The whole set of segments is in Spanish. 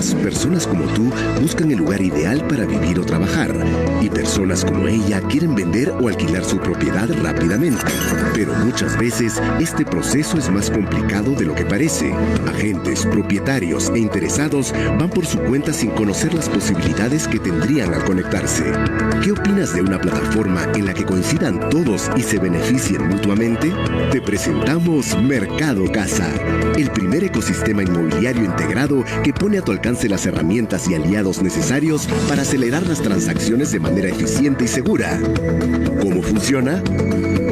días, personas como tú buscan el lugar ideal para vivir o trabajar, y personas como ella quieren vender o alquilar su propiedad rápidamente. Pero muchas veces este proceso es más complicado de lo que parece. Agentes, propietarios e interesados van por su cuenta sin conocer las posibilidades que tendrían al conectarse. ¿Qué opinas de una plataforma en la que coincidan todos y se beneficien mutuamente? Te presentamos Mercado Casa, el primer ecosistema inmobiliario integrado que pone a tu alcance las herramientas y aliados necesarios para acelerar las transacciones de manera eficiente y segura. ¿Cómo funciona?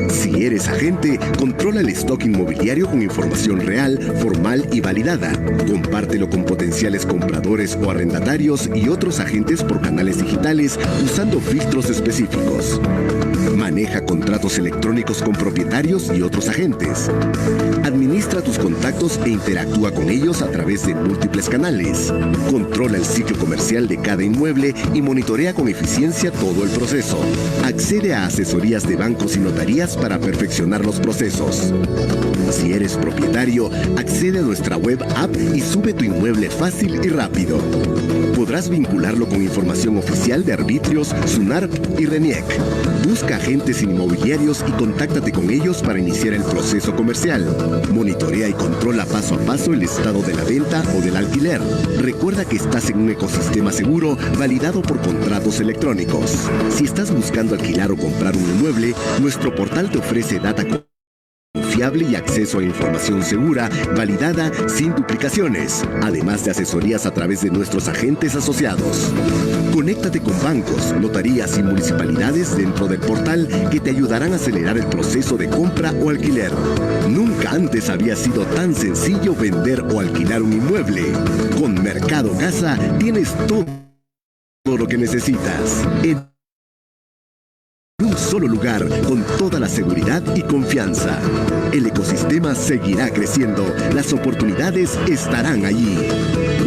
Si eres agente, controla el stock inmobiliario con información real, formal y validada. Compártelo con potenciales compradores o arrendatarios y otros agentes por canales digitales usando filtros específicos. Maneja contratos electrónicos con propietarios y otros agentes. Administra tus contactos e interactúa con ellos a través de múltiples canales. Controla el ciclo comercial de cada inmueble y monitorea con eficiencia todo el proceso. Accede a asesorías de bancos y notarías para perfeccionar los procesos. Si eres propietario, accede a nuestra web app y sube tu inmueble fácil y rápido. Podrás vincularlo con información oficial de arbitrios, SUNARP y RENIEC. Busca agentes inmobiliarios y contáctate con ellos para iniciar el proceso comercial. Monitorea y controla paso a paso el estado de la venta o del alquiler. Recuerda que estás en un ecosistema seguro validado por contratos electrónicos. Si estás buscando alquilar o comprar un inmueble, nuestro portal te ofrece data confiable y acceso a información segura, validada, sin duplicaciones, además de asesorías a través de nuestros agentes asociados. Conéctate con bancos, notarías y municipalidades dentro del portal que te ayudarán a acelerar el proceso de compra o alquiler. Nunca antes había sido tan sencillo vender o alquilar un inmueble. Con Mercado Casa tienes todo lo que necesitas en un solo lugar, con toda la seguridad y confianza. El ecosistema seguirá creciendo. Las oportunidades estarán allí.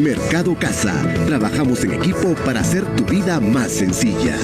Mercado Casa. Trabajamos en equipo para hacer tu vida más sencilla.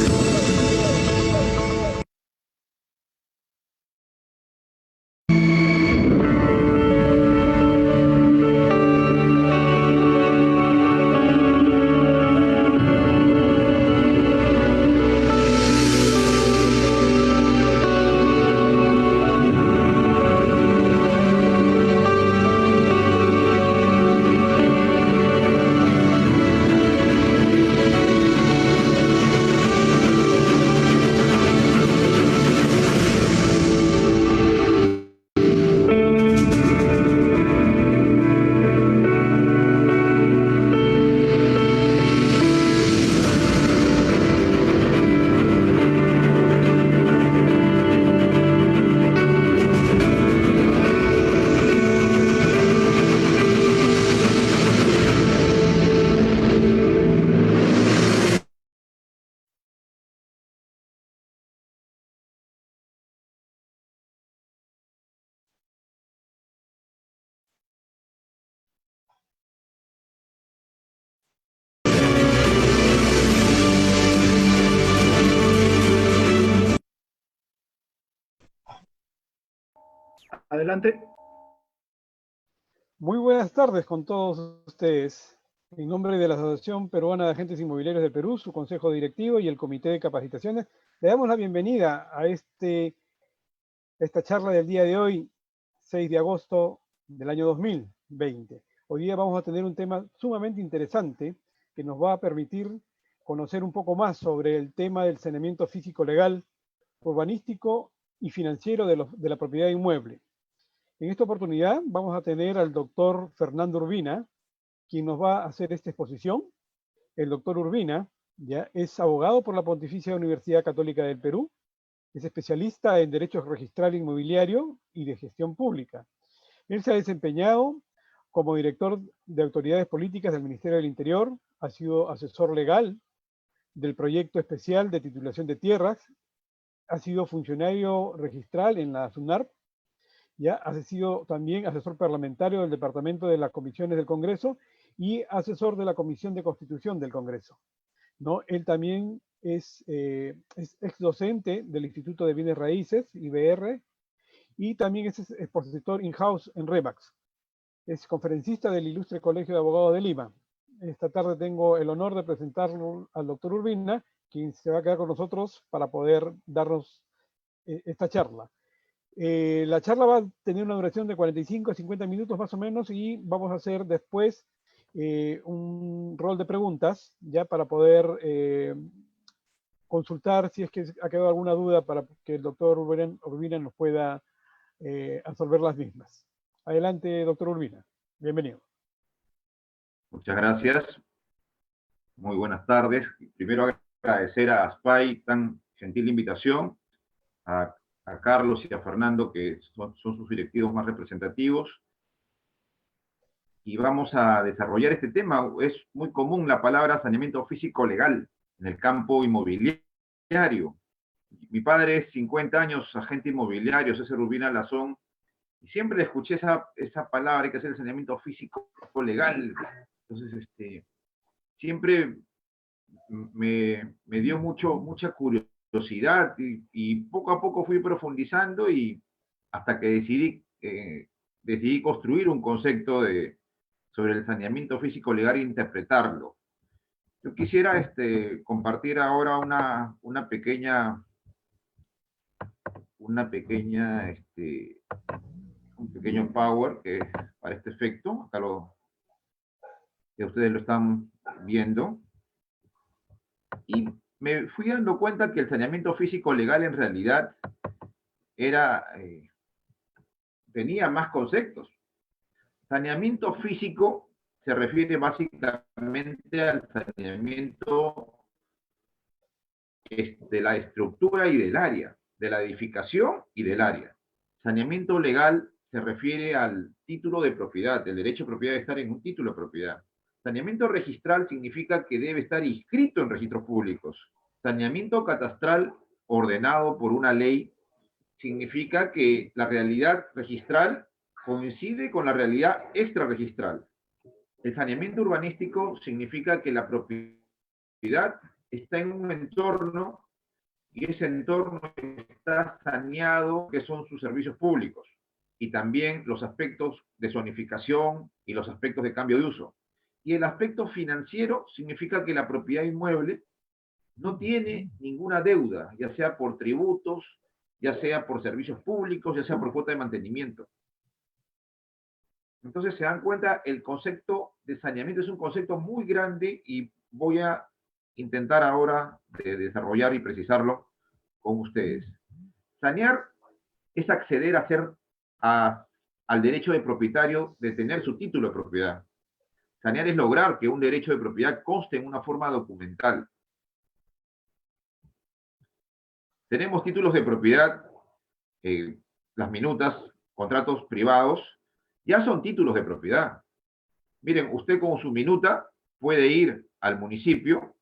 Adelante. Muy buenas tardes con todos ustedes. En nombre de la Asociación Peruana de Agentes Inmobiliarios de Perú, su Consejo Directivo y el Comité de Capacitaciones, le damos la bienvenida a esta charla del día de hoy, 6 de agosto del año 2020. Hoy día vamos a tener un tema sumamente interesante que nos va a permitir conocer un poco más sobre el tema del saneamiento físico legal, urbanístico y financiero de la propiedad inmueble. En esta oportunidad vamos a tener al doctor Fernando Urbina, quien nos va a hacer esta exposición. El doctor Urbina ya es abogado por la Pontificia Universidad Católica del Perú, es especialista en Derecho Registral Inmobiliario y de Gestión Pública. Él se ha desempeñado como director de Autoridades Políticas del Ministerio del Interior, ha sido asesor legal del proyecto especial de titulación de tierras, ha sido funcionario registral en la SUNARP, ya ha sido también asesor parlamentario del Departamento de las Comisiones del Congreso y asesor de la Comisión de Constitución del Congreso, ¿no? Él también es ex docente del Instituto de Bienes Raíces, IBR, y también es expositor in-house en REMAX. Es conferencista del Ilustre Colegio de Abogados de Lima. esta tarde tengo el honor de presentarlo al doctor Urbina, quien se va a quedar con nosotros para poder darnos esta charla. La charla va a tener una duración de 45 a 50 minutos más o menos y vamos a hacer después un rol de preguntas ya para poder consultar si es que ha quedado alguna duda para que el doctor Urbina nos pueda absorber las mismas. Adelante, doctor Urbina. Bienvenido. Muchas gracias. Muy buenas tardes. Primero agradecer a Aspay tan gentil invitación, a Carlos y a Fernando, que son sus directivos más representativos. Y vamos a desarrollar este tema. Es muy común la palabra saneamiento físico legal en el campo inmobiliario. Mi padre es 50 años agente inmobiliario, César Urbina Lazón, y siempre escuché esa palabra, hay que hacer el saneamiento físico legal. Entonces, siempre me dio mucha curiosidad y poco a poco fui profundizando y hasta que decidí construir un concepto sobre el saneamiento físico legal e interpretarlo. Yo quisiera compartir ahora un pequeño power que para este efecto, acá que ustedes lo están viendo. Y me fui dando cuenta que el saneamiento físico legal en realidad tenía más conceptos. Saneamiento físico se refiere básicamente al saneamiento de la estructura y del área, de la edificación y del área. Saneamiento legal se refiere al título de propiedad, el derecho de propiedad de estar en un título de propiedad. Saneamiento registral significa que debe estar inscrito en registros públicos. Saneamiento catastral ordenado por una ley significa que la realidad registral coincide con la realidad extrarregistral. El saneamiento urbanístico significa que la propiedad está en un entorno y ese entorno está saneado, que son sus servicios públicos, y también los aspectos de zonificación y los aspectos de cambio de uso. Y el aspecto financiero significa que la propiedad inmueble no tiene ninguna deuda, ya sea por tributos, ya sea por servicios públicos, ya sea por cuota de mantenimiento. Entonces se dan cuenta, el concepto de saneamiento es un concepto muy grande y voy a intentar ahora desarrollar y precisarlo con ustedes. Sanear es acceder al derecho de propietario de tener su título de propiedad. Sanear es lograr que un derecho de propiedad conste en una forma documental. Tenemos títulos de propiedad, las minutas, contratos privados, ya son títulos de propiedad. Miren, usted con su minuta puede ir al municipio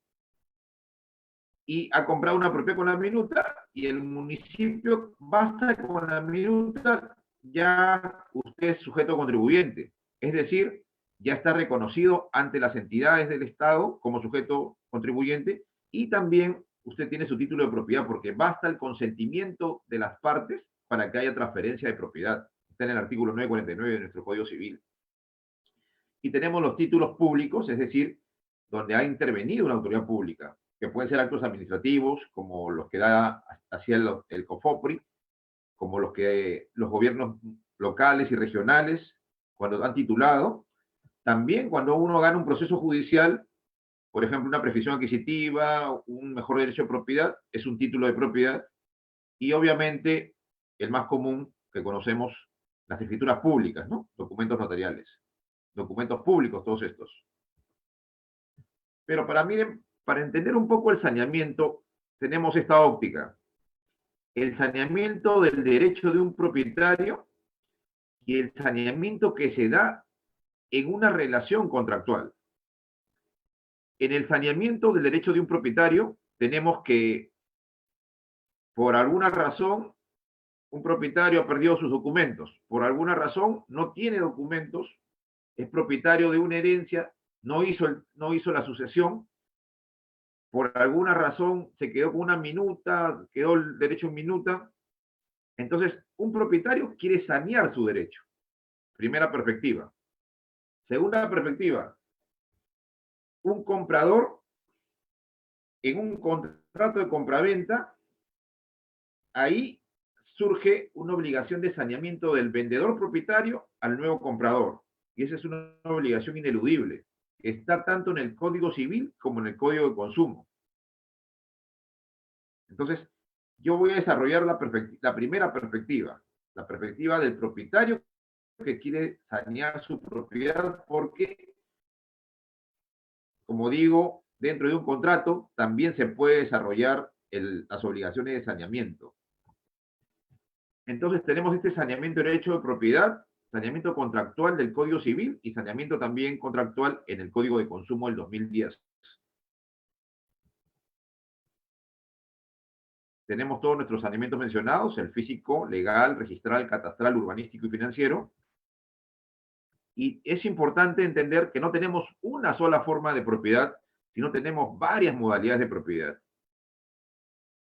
y a comprar una propiedad con la minuta y el municipio basta con la minuta, ya usted es sujeto contribuyente. Es decir, ya está reconocido ante las entidades del Estado como sujeto contribuyente y también usted tiene su título de propiedad porque basta el consentimiento de las partes para que haya transferencia de propiedad. Está en el artículo 949 de nuestro Código Civil. Y tenemos los títulos públicos, es decir, donde ha intervenido una autoridad pública, que pueden ser actos administrativos, como los que da hacia el COFOPRI, como los gobiernos locales y regionales, cuando han titulado. También cuando uno gana un proceso judicial, por ejemplo, una prescripción adquisitiva, un mejor derecho de propiedad, es un título de propiedad. Y obviamente, el más común que conocemos, las escrituras públicas, ¿no? Documentos notariales, documentos públicos, todos estos. Pero para entender un poco el saneamiento, tenemos esta óptica. El saneamiento del derecho de un propietario y el saneamiento que se da en una relación contractual. En el saneamiento del derecho de un propietario, tenemos que, por alguna razón, un propietario ha perdido sus documentos. Por alguna razón, no tiene documentos, es propietario de una herencia, no hizo la sucesión, por alguna razón se quedó con una minuta, quedó el derecho en minuta. Entonces, un propietario quiere sanear su derecho. Primera perspectiva. Segunda perspectiva, un comprador en un contrato de compraventa, ahí surge una obligación de saneamiento del vendedor propietario al nuevo comprador. Y esa es una obligación ineludible. Está tanto en el Código Civil como en el Código de Consumo. Entonces, yo voy a desarrollar la primera perspectiva, la perspectiva del propietario que quiere sanear su propiedad porque, como digo, dentro de un contrato también se puede desarrollar las obligaciones de saneamiento. Entonces tenemos este saneamiento de derecho de propiedad, saneamiento contractual del Código Civil y saneamiento también contractual en el Código de Consumo del 2010. Tenemos todos nuestros saneamientos mencionados, el físico, legal, registral, catastral, urbanístico y financiero. Y es importante entender que no tenemos una sola forma de propiedad, sino tenemos varias modalidades de propiedad.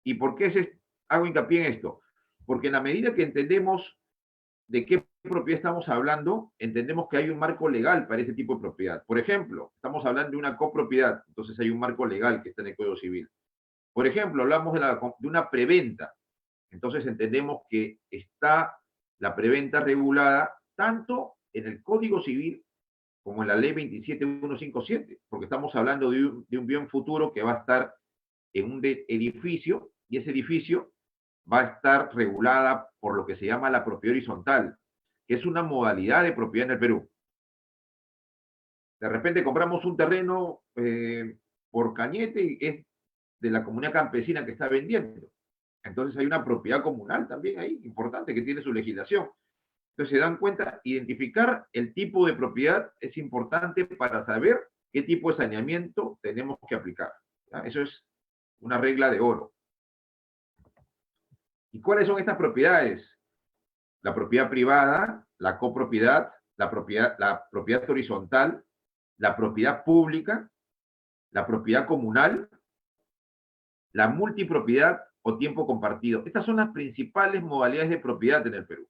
¿Y por qué hago hincapié en esto? Porque en la medida que entendemos de qué propiedad estamos hablando, entendemos que hay un marco legal para ese tipo de propiedad. Por ejemplo, estamos hablando de una copropiedad, entonces hay un marco legal que está en el Código Civil. Por ejemplo, hablamos de una preventa, entonces entendemos que está la preventa regulada tanto en el Código Civil como en la Ley 27157, porque estamos hablando de un bien futuro que va a estar en un edificio, y ese edificio va a estar regulada por lo que se llama la propiedad horizontal, que es una modalidad de propiedad en el Perú. De repente compramos un terreno por Cañete y es de la comunidad campesina que está vendiendo. Entonces hay una propiedad comunal también ahí, importante, que tiene su legislación. Entonces se dan cuenta, identificar el tipo de propiedad es importante para saber qué tipo de saneamiento tenemos que aplicar. ¿Ya? Eso es una regla de oro. ¿Y cuáles son estas propiedades? La propiedad privada, la copropiedad, la propiedad horizontal, la propiedad pública, la propiedad comunal, la multipropiedad o tiempo compartido. Estas son las principales modalidades de propiedad en el Perú.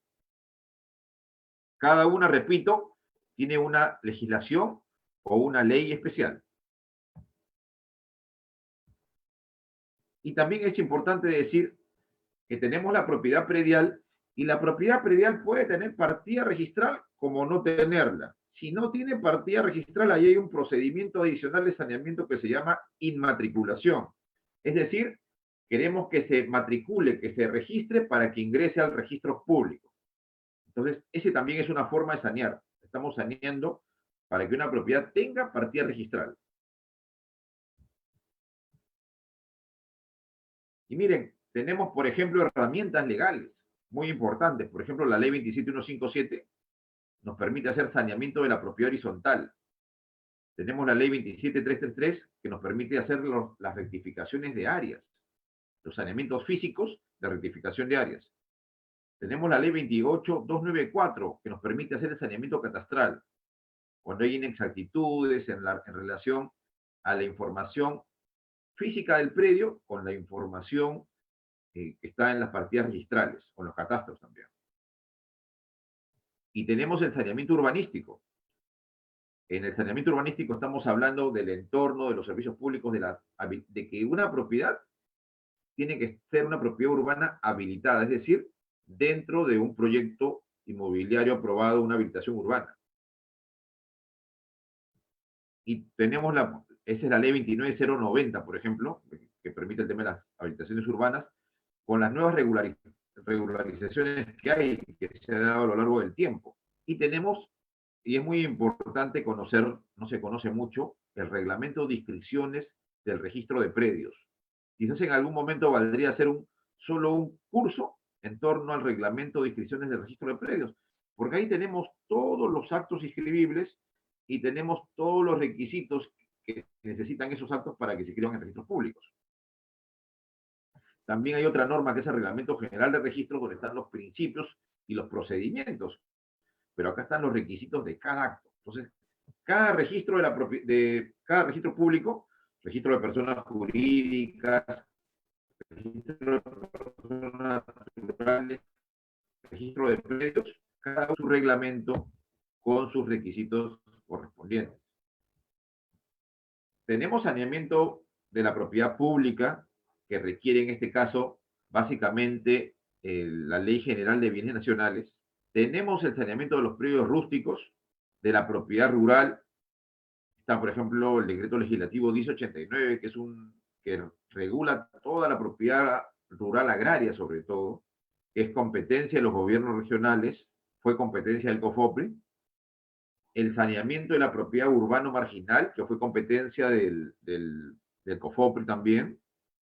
Cada una, repito, tiene una legislación o una ley especial. Y también es importante decir que tenemos la propiedad predial, y la propiedad predial puede tener partida registral como no tenerla. Si no tiene partida registral, ahí hay un procedimiento adicional de saneamiento que se llama inmatriculación. Es decir, queremos que se matricule, que se registre para que ingrese al registro público. Entonces, ese también es una forma de sanear. Estamos saneando para que una propiedad tenga partida registral. Y miren, tenemos, por ejemplo, herramientas legales muy importantes. Por ejemplo, la ley 27157 nos permite hacer saneamiento de la propiedad horizontal. Tenemos la ley 27333 que nos permite hacer las rectificaciones de áreas, los saneamientos físicos de rectificación de áreas. Tenemos la ley 28294 que nos permite hacer el saneamiento catastral, cuando hay inexactitudes en relación a la información física del predio con la información que está en las partidas registrales, con los catastros también. Y tenemos el saneamiento urbanístico. En el saneamiento urbanístico estamos hablando del entorno, de los servicios públicos, de que una propiedad tiene que ser una propiedad urbana habilitada, es decir, dentro de un proyecto inmobiliario aprobado, una habilitación urbana. Y tenemos esa es la ley 29090, por ejemplo, que permite el tema de las habilitaciones urbanas, con las nuevas regularizaciones que hay, que se han dado a lo largo del tiempo. Y tenemos, y es muy importante conocer, no se conoce mucho, el reglamento de inscripciones del registro de predios. Quizás en algún momento valdría hacer solo un curso en torno al reglamento de inscripciones del registro de predios, porque ahí tenemos todos los actos inscribibles y tenemos todos los requisitos que necesitan esos actos para que se inscriban en registros públicos. También hay otra norma que es el Reglamento General de Registros, donde están los principios y los procedimientos, pero acá están los requisitos de cada acto. Entonces, cada registro cada registro público, registro de personas jurídicas, registro de personas naturales, registro de predios, cada uno su reglamento con sus requisitos correspondientes. tenemos saneamiento de la propiedad pública, que requiere en este caso básicamente la Ley General de Bienes Nacionales. Tenemos el saneamiento de los predios rústicos, de la propiedad rural. Está, por ejemplo, el decreto legislativo 1089, que regula toda la propiedad rural agraria, sobre todo, que es competencia de los gobiernos regionales, fue competencia del COFOPRI. El saneamiento de la propiedad urbano marginal, que fue competencia del COFOPRI también.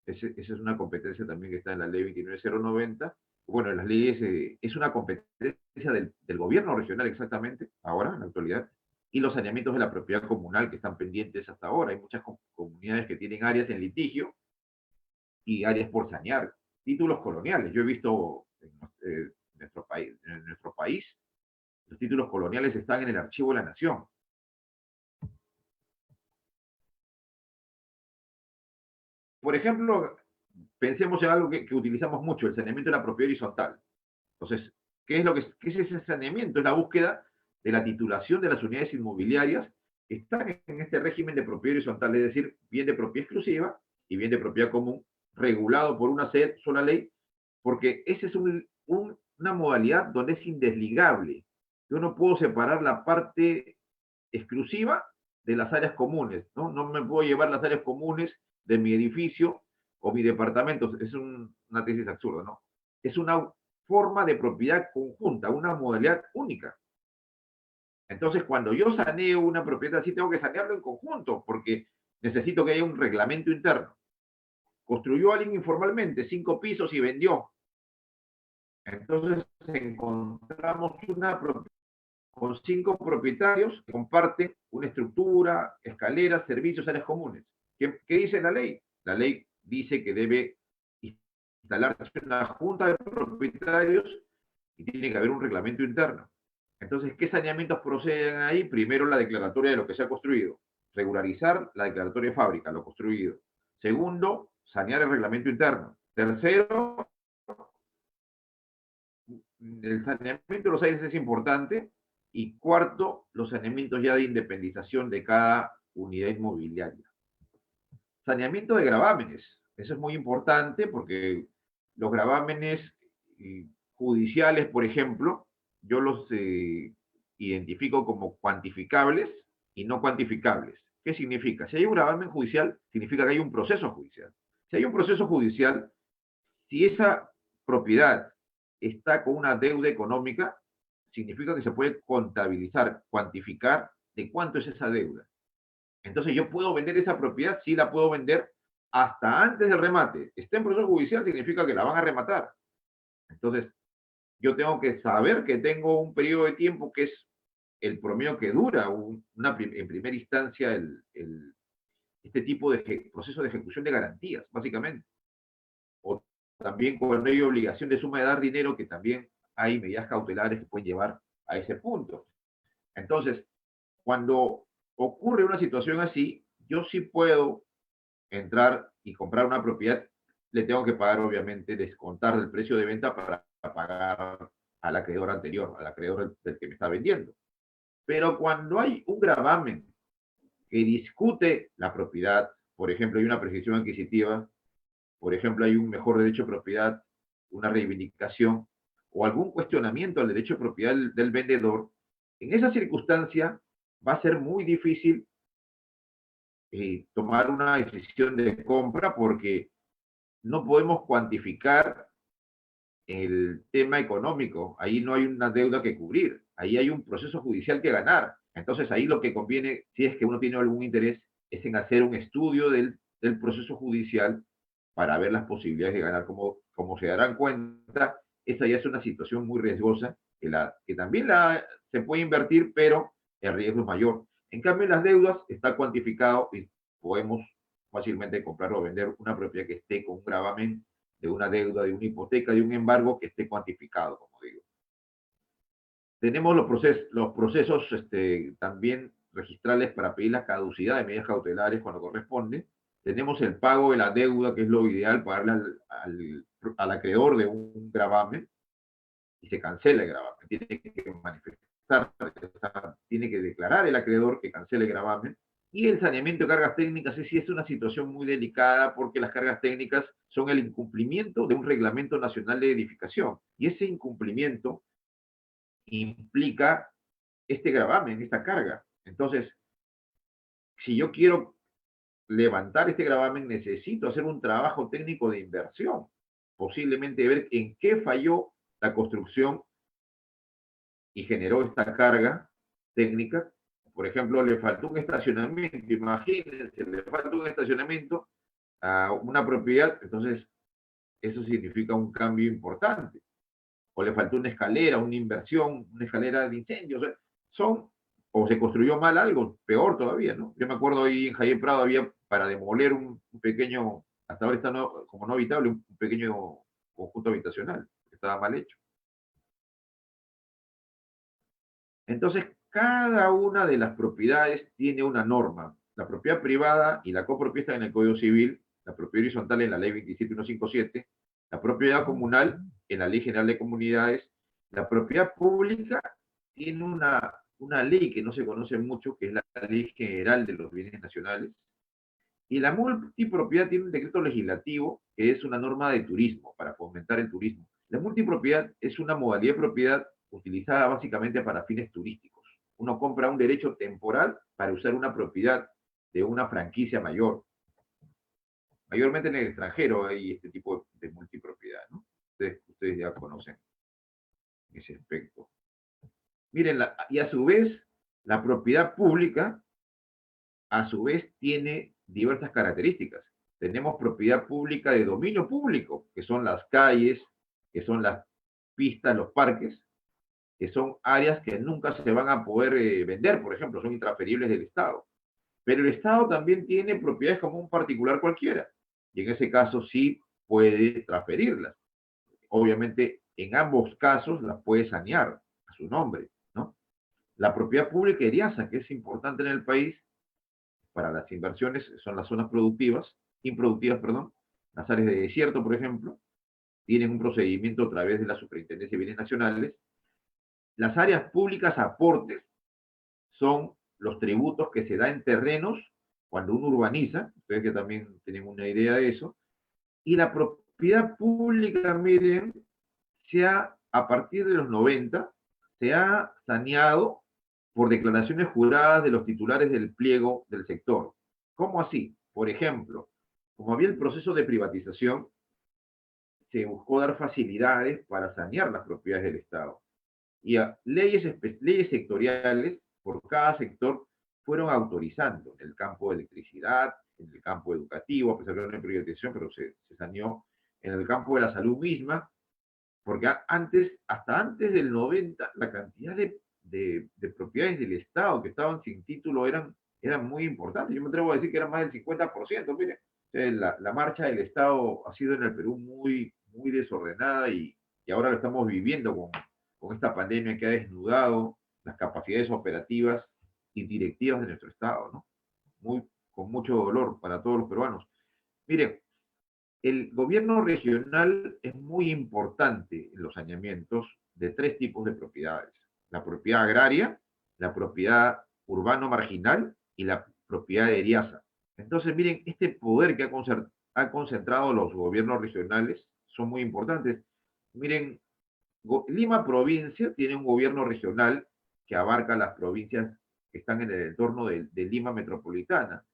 Esa es una competencia también que está en la ley 29090. Bueno, en las leyes es una competencia del gobierno regional exactamente, ahora, en la actualidad. Y los saneamientos de la propiedad comunal que están pendientes hasta ahora. Hay muchas comunidades que tienen áreas en litigio y áreas por sanear. Títulos coloniales. Yo he visto en nuestro país, los títulos coloniales están en el Archivo de la Nación. Por ejemplo, pensemos en algo que utilizamos mucho, el saneamiento de la propiedad horizontal. Entonces, ¿qué es ese saneamiento? Es la búsqueda de la titulación de las unidades inmobiliarias que están en este régimen de propiedad horizontal, es decir, bien de propiedad exclusiva y bien de propiedad común, regulado por una sola ley, porque esa es una modalidad donde es indesligable. Yo no puedo separar la parte exclusiva de las áreas comunes, ¿no? No me puedo llevar las áreas comunes de mi edificio o mi departamento. Es una tesis absurda, ¿no? Es una forma de propiedad conjunta, una modalidad única. Entonces, cuando yo saneo una propiedad así, tengo que sanearlo en conjunto, porque necesito que haya un reglamento interno. Construyó alguien informalmente 5 pisos y vendió. Entonces, encontramos una propiedad con 5 propietarios que comparten una estructura, escaleras, servicios, áreas comunes. ¿Qué dice la ley? La ley dice que debe instalarse una junta de propietarios y tiene que haber un reglamento interno. Entonces, ¿qué saneamientos proceden ahí? Primero, la declaratoria de lo que se ha construido. Regularizar la declaratoria de fábrica, lo construido. Segundo, sanear el reglamento interno. Tercero, el saneamiento de los aires es importante. Y cuarto, los saneamientos ya de independización de cada unidad inmobiliaria. Saneamiento de gravámenes. Eso es muy importante porque los gravámenes judiciales, por ejemplo, yo los identifico como cuantificables y no cuantificables. ¿Qué significa? Si hay un gravamen judicial, significa que hay un proceso judicial. Si hay un proceso judicial, si esa propiedad está con una deuda económica, significa que se puede contabilizar, cuantificar de cuánto es esa deuda. Entonces yo puedo vender esa propiedad, sí la puedo vender hasta antes del remate. Está en proceso judicial, significa que la van a rematar. Entonces, yo tengo que saber que tengo un periodo de tiempo que es el promedio que dura en primera instancia este tipo de proceso de ejecución de garantías, básicamente. O también cuando hay obligación de suma de dar dinero, que también hay medidas cautelares que pueden llevar a ese punto. Entonces, cuando ocurre una situación así, yo sí puedo entrar y comprar una propiedad, le tengo que pagar, obviamente, descontar del precio de venta para pagar al acreedor anterior, al acreedor del que me está vendiendo. Pero cuando hay un gravamen que discute la propiedad, por ejemplo, hay una prescripción adquisitiva, por ejemplo, hay un mejor derecho de propiedad, una reivindicación o algún cuestionamiento al derecho de propiedad del vendedor, en esa circunstancia va a ser muy difícil tomar una decisión de compra porque no podemos cuantificar el tema económico. Ahí no hay una deuda que cubrir. Ahí hay un proceso judicial que ganar. Entonces ahí lo que conviene, si es que uno tiene algún interés, es en hacer un estudio del proceso judicial para ver las posibilidades de ganar. Como se darán cuenta, esta ya es una situación muy riesgosa que también se puede invertir, pero el riesgo es mayor. En cambio, en las deudas está cuantificado y podemos fácilmente comprar o vender una propiedad que esté con un gravamen de una deuda, de una hipoteca, de un embargo que esté cuantificado, como digo. Tenemos los procesos también registrales para pedir la caducidad de medidas cautelares cuando corresponde. Tenemos el pago de la deuda, que es lo ideal, pagarle al acreedor de un gravamen, y se cancela el gravamen. Tiene que manifestar, tiene que declarar el acreedor que cancele el gravamen, Y el saneamiento de cargas técnicas es una situación muy delicada porque las cargas técnicas son el incumplimiento de un reglamento nacional de edificación. Y ese incumplimiento implica este gravamen, esta carga. Entonces, si yo quiero levantar este gravamen, necesito hacer un trabajo técnico de inversión, posiblemente ver en qué falló la construcción y generó esta carga técnica. Por ejemplo, le faltó un estacionamiento, imagínense, le falta un estacionamiento a una propiedad, entonces eso significa un cambio importante. O le faltó una escalera, una inversión, una escalera de incendios, o se construyó mal algo, peor todavía, ¿no? Yo me acuerdo ahí en Javier Prado había para demoler un pequeño, hasta ahora está como no habitable, un pequeño conjunto habitacional, que estaba mal hecho. Entonces, cada una de las propiedades tiene una norma. La propiedad privada y la copropiedad están en el Código Civil, la propiedad horizontal en la Ley 27157, la propiedad comunal en la Ley General de Comunidades, la propiedad pública tiene una ley que no se conoce mucho, que es la Ley General de los Bienes Nacionales, y la multipropiedad tiene un decreto legislativo que es una norma de turismo, para fomentar el turismo. La multipropiedad es una modalidad de propiedad utilizada básicamente para fines turísticos. Uno compra un derecho temporal para usar una propiedad de una franquicia mayor. Mayormente en el extranjero hay este tipo de multipropiedad, ¿no? Ustedes ya conocen ese aspecto. Miren, y a su vez, la propiedad pública, a su vez, tiene diversas características. Tenemos propiedad pública de dominio público, que son las calles, que son las pistas, los parques, que son áreas que nunca se van a poder vender, por ejemplo, son intransferibles del Estado. Pero el Estado también tiene propiedades como un particular cualquiera, y en ese caso sí puede transferirlas. Obviamente, en ambos casos las puede sanear a su nombre, ¿no? La propiedad pública ERIASA, que es importante en el país para las inversiones, son las zonas improductivas, perdón, las áreas de desierto, por ejemplo, tienen un procedimiento a través de la Superintendencia de Bienes Nacionales. Las áreas públicas aportes son los tributos que se dan en terrenos cuando uno urbaniza, ustedes que también tienen una idea de eso, y la propiedad pública, miren, a partir de los 90, se ha saneado por declaraciones juradas de los titulares del pliego del sector. ¿Cómo así? Por ejemplo, como había el proceso de privatización, se buscó dar facilidades para sanear las propiedades del Estado. Y leyes sectoriales por cada sector fueron autorizando en el campo de electricidad, en el campo educativo, a pesar de que era una privatización, pero se saneó en el campo de la salud misma, porque hasta antes del 90, la cantidad de propiedades del Estado que estaban sin título eran muy importantes. Yo me atrevo a decir que eran más del 50%. Mire, la marcha del Estado ha sido en el Perú muy, muy desordenada y ahora lo estamos viviendo con esta pandemia que ha desnudado las capacidades operativas y directivas de nuestro Estado, ¿no? Con mucho dolor para todos los peruanos. Miren, el gobierno regional es muy importante en los saneamientos de tres tipos de propiedades. La propiedad agraria, la propiedad urbano marginal y la propiedad de ERIASA. Entonces, miren, este poder que ha concentrado los gobiernos regionales son muy importantes. Miren, Lima provincia tiene un gobierno regional que abarca las provincias que están en el entorno de Lima metropolitana.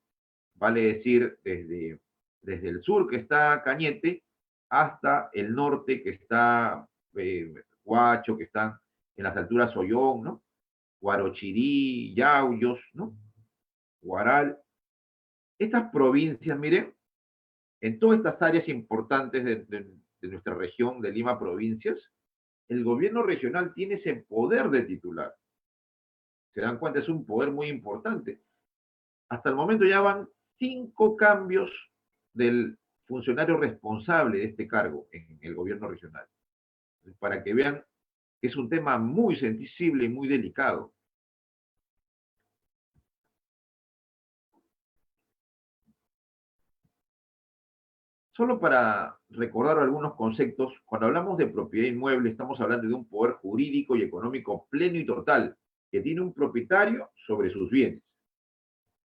Vale decir, desde el sur, que está Cañete, hasta el norte, que está Huacho, que están en las alturas Ollón, ¿no? Huarochirí, Yauyos, ¿no? Huaral. Estas provincias, miren, en todas estas áreas importantes de nuestra región de Lima provincias, el gobierno regional tiene ese poder de titular. Se dan cuenta, es un poder muy importante. Hasta el momento ya van 5 cambios del funcionario responsable de este cargo en el gobierno regional. Para que vean que es un tema muy sensible y muy delicado. Solo para recordar algunos conceptos, cuando hablamos de propiedad inmueble, estamos hablando de un poder jurídico y económico pleno y total, que tiene un propietario sobre sus bienes.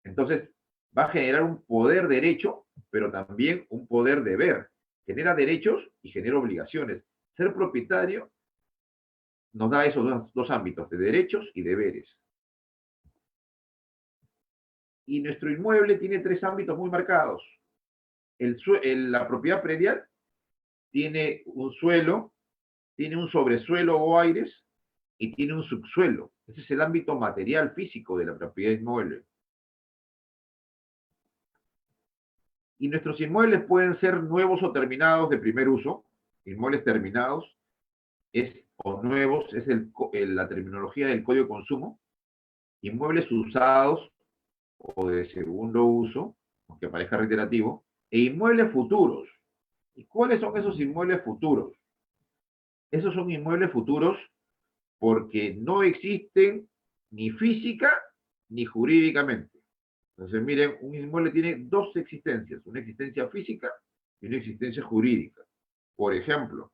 Entonces, va a generar un poder derecho, pero también un poder deber. Genera derechos y genera obligaciones. Ser propietario nos da esos dos ámbitos, de derechos y deberes. Y nuestro inmueble tiene tres ámbitos muy marcados. La propiedad predial tiene un suelo, tiene un sobresuelo o aires y tiene un subsuelo. Ese es el ámbito material físico de la propiedad inmueble. Y nuestros inmuebles pueden ser nuevos o terminados de primer uso. Inmuebles terminados o nuevos es la terminología del Código de Consumo. Inmuebles usados o de segundo uso, aunque parezca reiterativo, e inmuebles futuros. ¿Y cuáles son esos inmuebles futuros? Esos son inmuebles futuros porque no existen ni física ni jurídicamente. Entonces, miren, un inmueble tiene dos existencias, una existencia física y una existencia jurídica. Por ejemplo,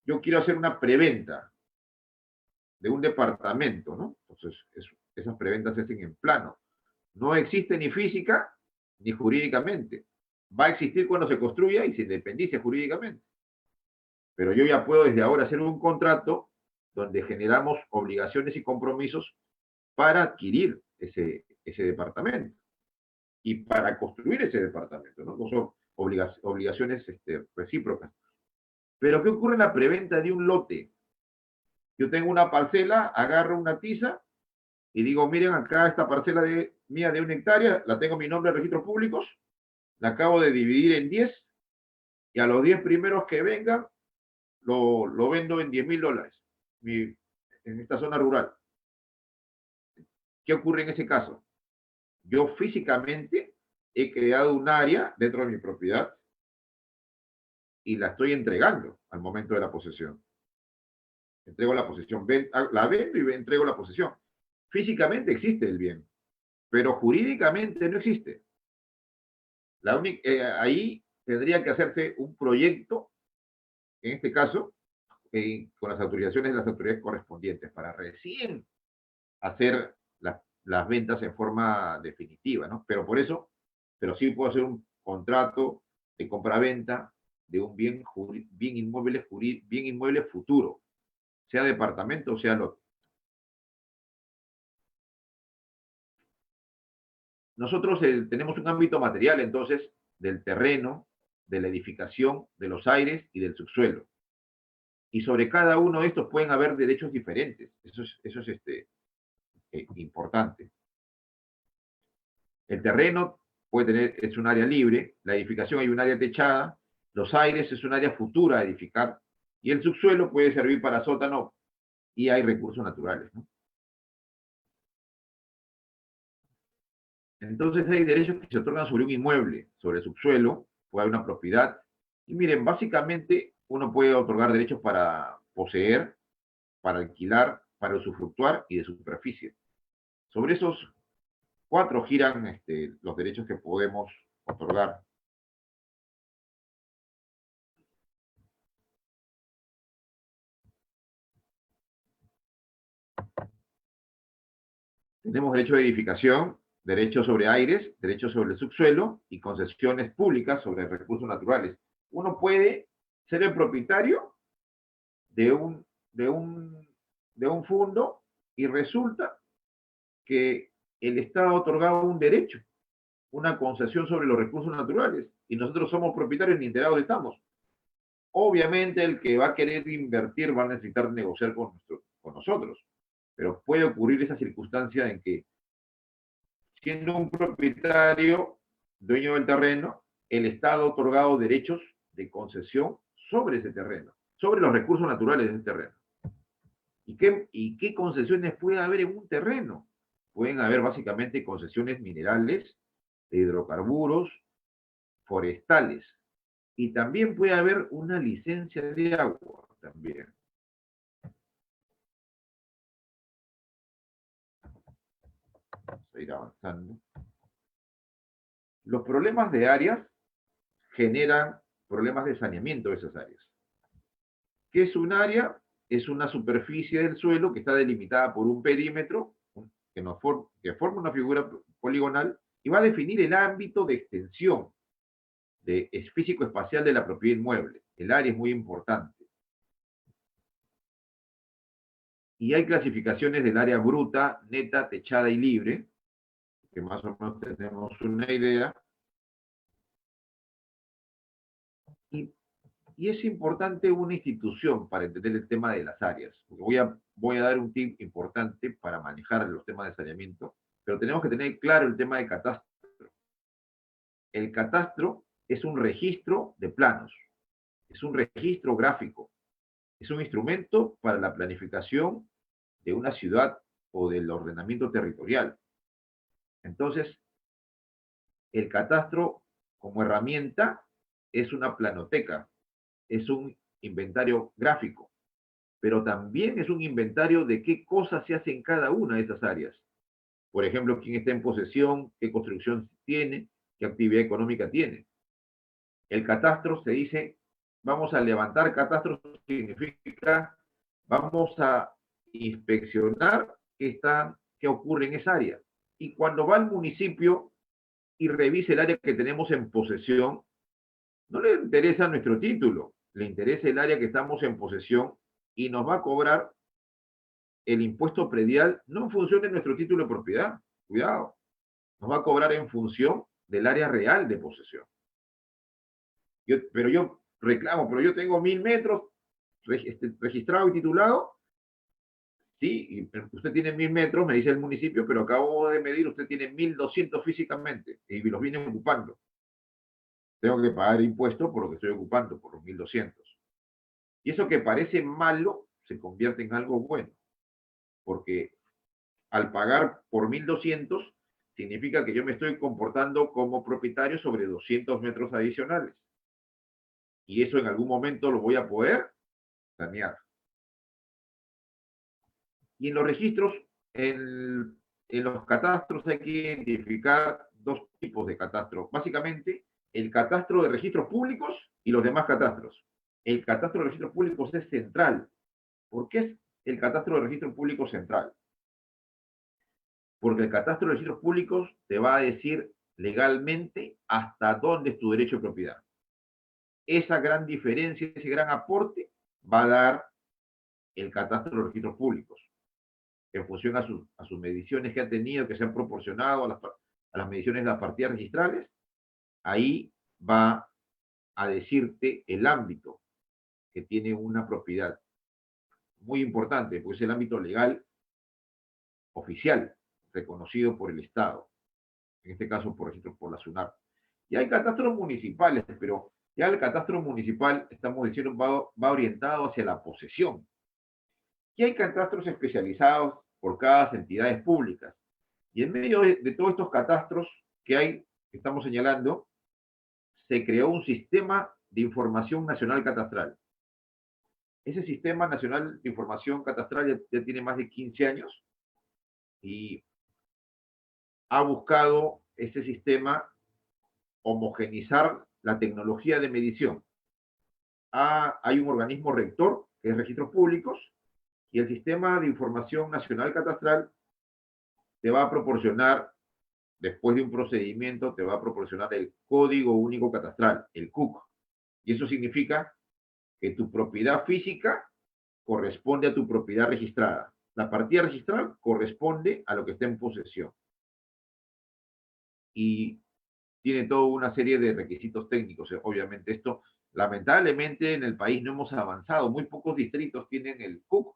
yo quiero hacer una preventa de un departamento, ¿no? Entonces, esas preventas se hacen en plano. No existe ni física ni jurídicamente. Va a existir cuando se construya y se independice jurídicamente. Pero yo ya puedo desde ahora hacer un contrato donde generamos obligaciones y compromisos para adquirir ese departamento y para construir ese departamento, ¿no? No son obligaciones recíprocas. Pero ¿qué ocurre en la preventa de un lote? Yo tengo una parcela, agarro una tiza y digo, miren acá esta parcela mía de 1 hectárea, la tengo mi nombre en registros públicos, la acabo de dividir en 10 y a los 10 primeros que vengan lo vendo en $10.000 en esta zona rural. ¿Qué ocurre en ese caso? Yo físicamente he creado un área dentro de mi propiedad y la estoy entregando al momento de la posesión. Entrego la posesión, la vendo y entrego la posesión. Físicamente existe el bien, pero jurídicamente no existe. Ahí tendría que hacerse un proyecto, en este caso, con las autorizaciones de las autoridades correspondientes, para recién hacer las ventas en forma definitiva, ¿no? Pero sí puedo hacer un contrato de compra-venta de un bien inmueble futuro, sea departamento o sea lote. Nosotros tenemos un ámbito material, entonces, del terreno, de la edificación, de los aires y del subsuelo. Y sobre cada uno de estos pueden haber derechos diferentes. Eso es importante. El terreno es un área libre, la edificación hay un área techada, los aires es un área futura a edificar, y el subsuelo puede servir para sótano y hay recursos naturales, ¿no? Entonces hay derechos que se otorgan sobre un inmueble, sobre el subsuelo, puede haber una propiedad. Y miren, básicamente uno puede otorgar derechos para poseer, para alquilar, para usufructuar y de superficie. Sobre esos 4 giran los derechos que podemos otorgar. Tenemos derecho de edificación, derecho sobre aires, derecho sobre el subsuelo y concesiones públicas sobre recursos naturales. Uno puede ser el propietario de un fondo y resulta que el Estado ha otorgado un derecho, una concesión sobre los recursos naturales, y nosotros somos propietarios ni enterados estamos. Obviamente el que va a querer invertir va a necesitar negociar con nosotros, pero puede ocurrir esa circunstancia en que, siendo un propietario, dueño del terreno, el Estado ha otorgado derechos de concesión sobre ese terreno, sobre los recursos naturales de ese terreno. ¿Y qué concesiones puede haber en un terreno? Pueden haber básicamente concesiones minerales, de hidrocarburos, forestales. Y también puede haber una licencia de agua también. Vamos a ir avanzando. Los problemas de áreas generan problemas de saneamiento de esas áreas. ¿Qué es un área? Es una superficie del suelo que está delimitada por un perímetro que forma una figura poligonal y va a definir el ámbito de extensión físico-espacial de la propiedad inmueble. El área es muy importante. Y hay clasificaciones del área bruta, neta, techada y libre, que más o menos tenemos una idea. Y es importante una institución para entender el tema de las áreas. Voy a dar un tip importante para manejar los temas de saneamiento, pero tenemos que tener claro el tema de catastro. El catastro es un registro de planos, es un registro gráfico, es un instrumento para la planificación de una ciudad o del ordenamiento territorial. Entonces, el catastro como herramienta es una planoteca, es un inventario gráfico, pero también es un inventario de qué cosas se hace en cada una de esas áreas. Por ejemplo, quién está en posesión, qué construcción tiene, qué actividad económica tiene. El catastro se dice, vamos a levantar catastro, significa, vamos a inspeccionar qué ocurre en esa área. Y cuando va al municipio y revise el área que tenemos en posesión, no le interesa nuestro título, le interesa el área que estamos en posesión y nos va a cobrar el impuesto predial no en función de nuestro título de propiedad, cuidado, nos va a cobrar en función del área real de posesión. Pero yo reclamo, pero yo tengo 1000 metros registrado y titulado, sí, y usted tiene 1000 metros, me dice el municipio, pero acabo de medir, usted tiene 1200 físicamente y los viene ocupando. Tengo que pagar impuestos por lo que estoy ocupando, por los 1200. Y eso que parece malo se convierte en algo bueno, porque al pagar por 1200 significa que yo me estoy comportando como propietario sobre 200 metros adicionales. Y eso en algún momento lo voy a poder sanear. Y en los registros, en los catastros hay que identificar dos tipos de catastro. Básicamente, el catastro de registros públicos y los demás catastros. El catastro de registros públicos es central. ¿Por qué es el catastro de registros públicos central? Porque el catastro de registros públicos te va a decir legalmente hasta dónde es tu derecho de propiedad. Esa gran diferencia, ese gran aporte, va a dar el catastro de registros públicos, en función a sus mediciones que ha tenido, que se han proporcionado a las mediciones de las partidas registrales. Ahí va a decirte el ámbito que tiene una propiedad. Muy importante, porque es el ámbito legal oficial, reconocido por el Estado, en este caso por la SUNAT. Y hay catastros municipales, pero ya el catastro municipal, estamos diciendo, va orientado hacia la posesión. Y hay catastros especializados por cada entidades públicas. Y en medio de todos estos catastros que estamos señalando, se creó un sistema de información nacional catastral. Ese sistema nacional de información catastral ya tiene más de 15 años y ha buscado ese sistema homogenizar la tecnología de medición. Hay un organismo rector, que es Registros Públicos, y el Sistema de Información Nacional Catastral te va a proporcionar, después de un procedimiento, te va a proporcionar el Código Único Catastral, el CUC. Y eso significa que tu propiedad física corresponde a tu propiedad registrada. La partida registrada corresponde a lo que está en posesión. Y tiene toda una serie de requisitos técnicos. Obviamente esto, lamentablemente en el país no hemos avanzado. Muy pocos distritos tienen el CUC.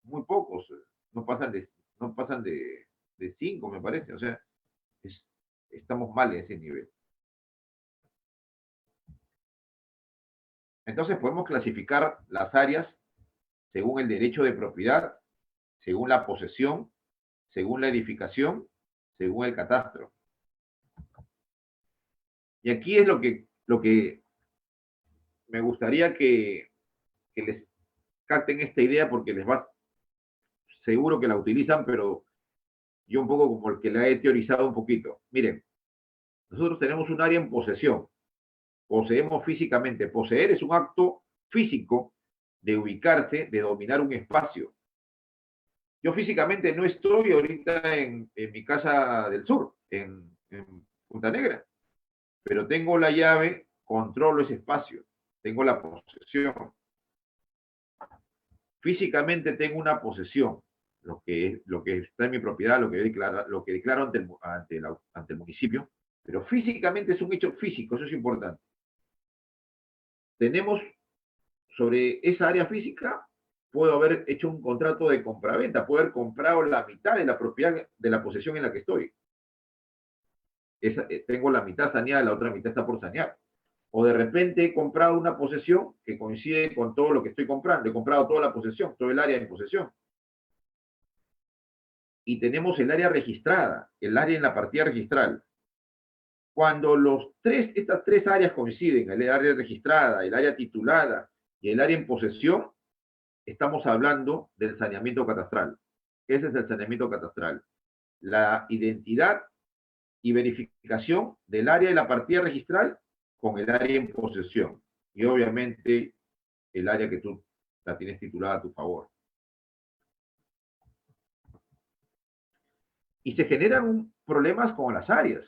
Muy pocos. No pasan de 5, me parece. O sea, estamos mal en ese nivel. Entonces podemos clasificar las áreas según el derecho de propiedad, según la posesión, según la edificación, según el catastro. Y aquí es lo que me gustaría que les capten esta idea, porque seguro que la utilizan, pero yo un poco como el que la he teorizado un poquito. Miren, nosotros tenemos un área en posesión. Poseemos físicamente. Poseer es un acto físico de ubicarse, de dominar un espacio. Yo físicamente no estoy ahorita en mi casa del sur, en Punta Negra, pero tengo la llave, controlo ese espacio, tengo la posesión. Físicamente tengo una posesión, lo que está en mi propiedad, lo que declaro ante el municipio, pero físicamente es un hecho físico, eso es importante. Tenemos sobre esa área física, puedo haber hecho un contrato de compraventa, puedo haber comprado la mitad de la propiedad de la posesión en la que estoy. Tengo la mitad saneada, la otra mitad está por sanear. O de repente he comprado una posesión que coincide con todo lo que estoy comprando. He comprado toda la posesión, todo el área en posesión. Y tenemos el área registrada, el área en la partida registral. Cuando estas tres áreas coinciden, el área registrada, el área titulada y el área en posesión, estamos hablando del saneamiento catastral. Ese es el saneamiento catastral. La identidad y verificación del área de la partida registral con el área en posesión. Y obviamente el área que tú la tienes titulada a tu favor. Y se generan problemas con las áreas.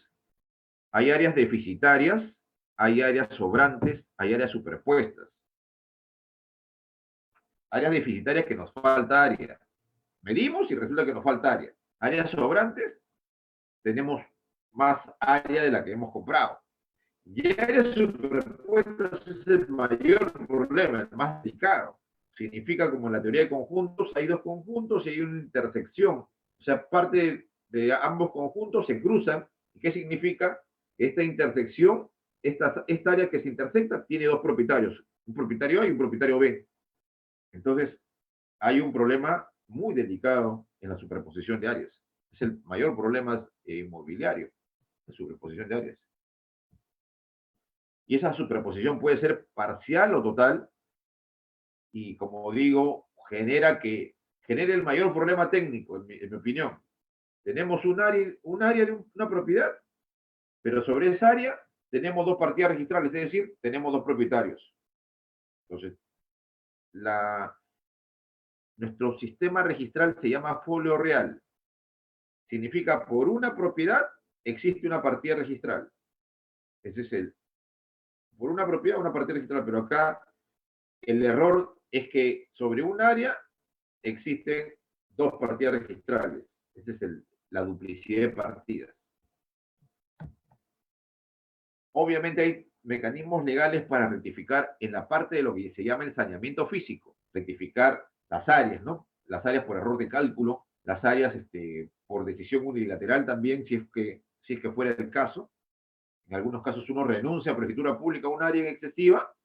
Hay áreas deficitarias, hay áreas sobrantes, hay áreas superpuestas. Áreas deficitarias que nos falta área. Medimos y resulta que nos falta área. Áreas sobrantes, tenemos más área de la que hemos comprado. Y áreas superpuestas es el mayor problema, el más delicado. Significa, como en la teoría de conjuntos, hay dos conjuntos y hay una intersección. O sea, parte de ambos conjuntos se cruzan. ¿Y qué significa? Esta intersección, esta área que se intersecta, tiene dos propietarios. Un propietario A y un propietario B. Entonces, hay un problema muy delicado en la superposición de áreas. Es el mayor problema inmobiliario, la superposición de áreas. Y esa superposición puede ser parcial o total, y como digo, genera el mayor problema técnico, en mi opinión. Tenemos un área de una propiedad, pero sobre esa área tenemos dos partidas registrales, es decir, tenemos dos propietarios. Entonces, nuestro sistema registral se llama folio real. Significa, por una propiedad existe una partida registral. Ese es por una propiedad, una partida registral, pero acá el error es que sobre un área existen dos partidas registrales. Esa es la duplicidad de partidas. Obviamente hay mecanismos legales para rectificar en la parte de lo que se llama el saneamiento físico, rectificar las áreas, ¿no? Las áreas por error de cálculo, las áreas por decisión unilateral también, si es que fuera el caso. En algunos casos uno renuncia por escritura pública a un área excesiva,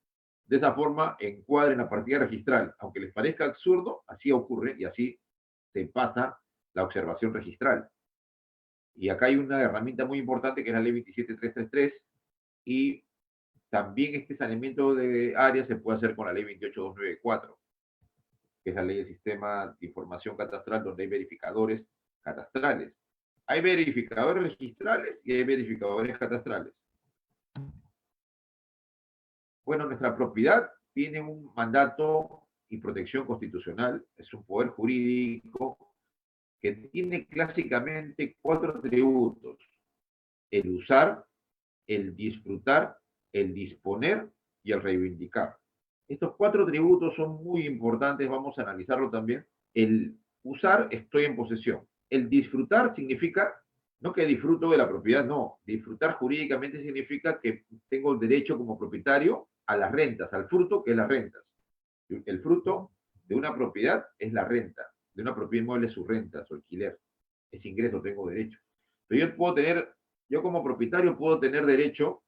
de esa forma encuadra en la partida registral. Aunque les parezca absurdo, así ocurre y así se pasa la observación registral. Y acá hay una herramienta muy importante que es la ley 27333 y también este saneamiento de áreas se puede hacer con la ley 28294, que es la ley del sistema de información catastral donde hay verificadores catastrales. Hay verificadores registrales y hay verificadores catastrales. Bueno, nuestra propiedad tiene un mandato y protección constitucional, es un poder jurídico que tiene clásicamente 4 tributos: el usar, el disfrutar, el disponer y el reivindicar. Estos 4 tributos son muy importantes, vamos a analizarlo también. El usar, estoy en posesión. El disfrutar significa, no que disfruto de la propiedad, no. Disfrutar jurídicamente significa que tengo el derecho como propietario a las rentas, al fruto que es las rentas. El fruto de una propiedad es la renta, de una propiedad inmueble es su renta, su alquiler. Ese ingreso tengo derecho. Pero yo como propietario puedo tener derecho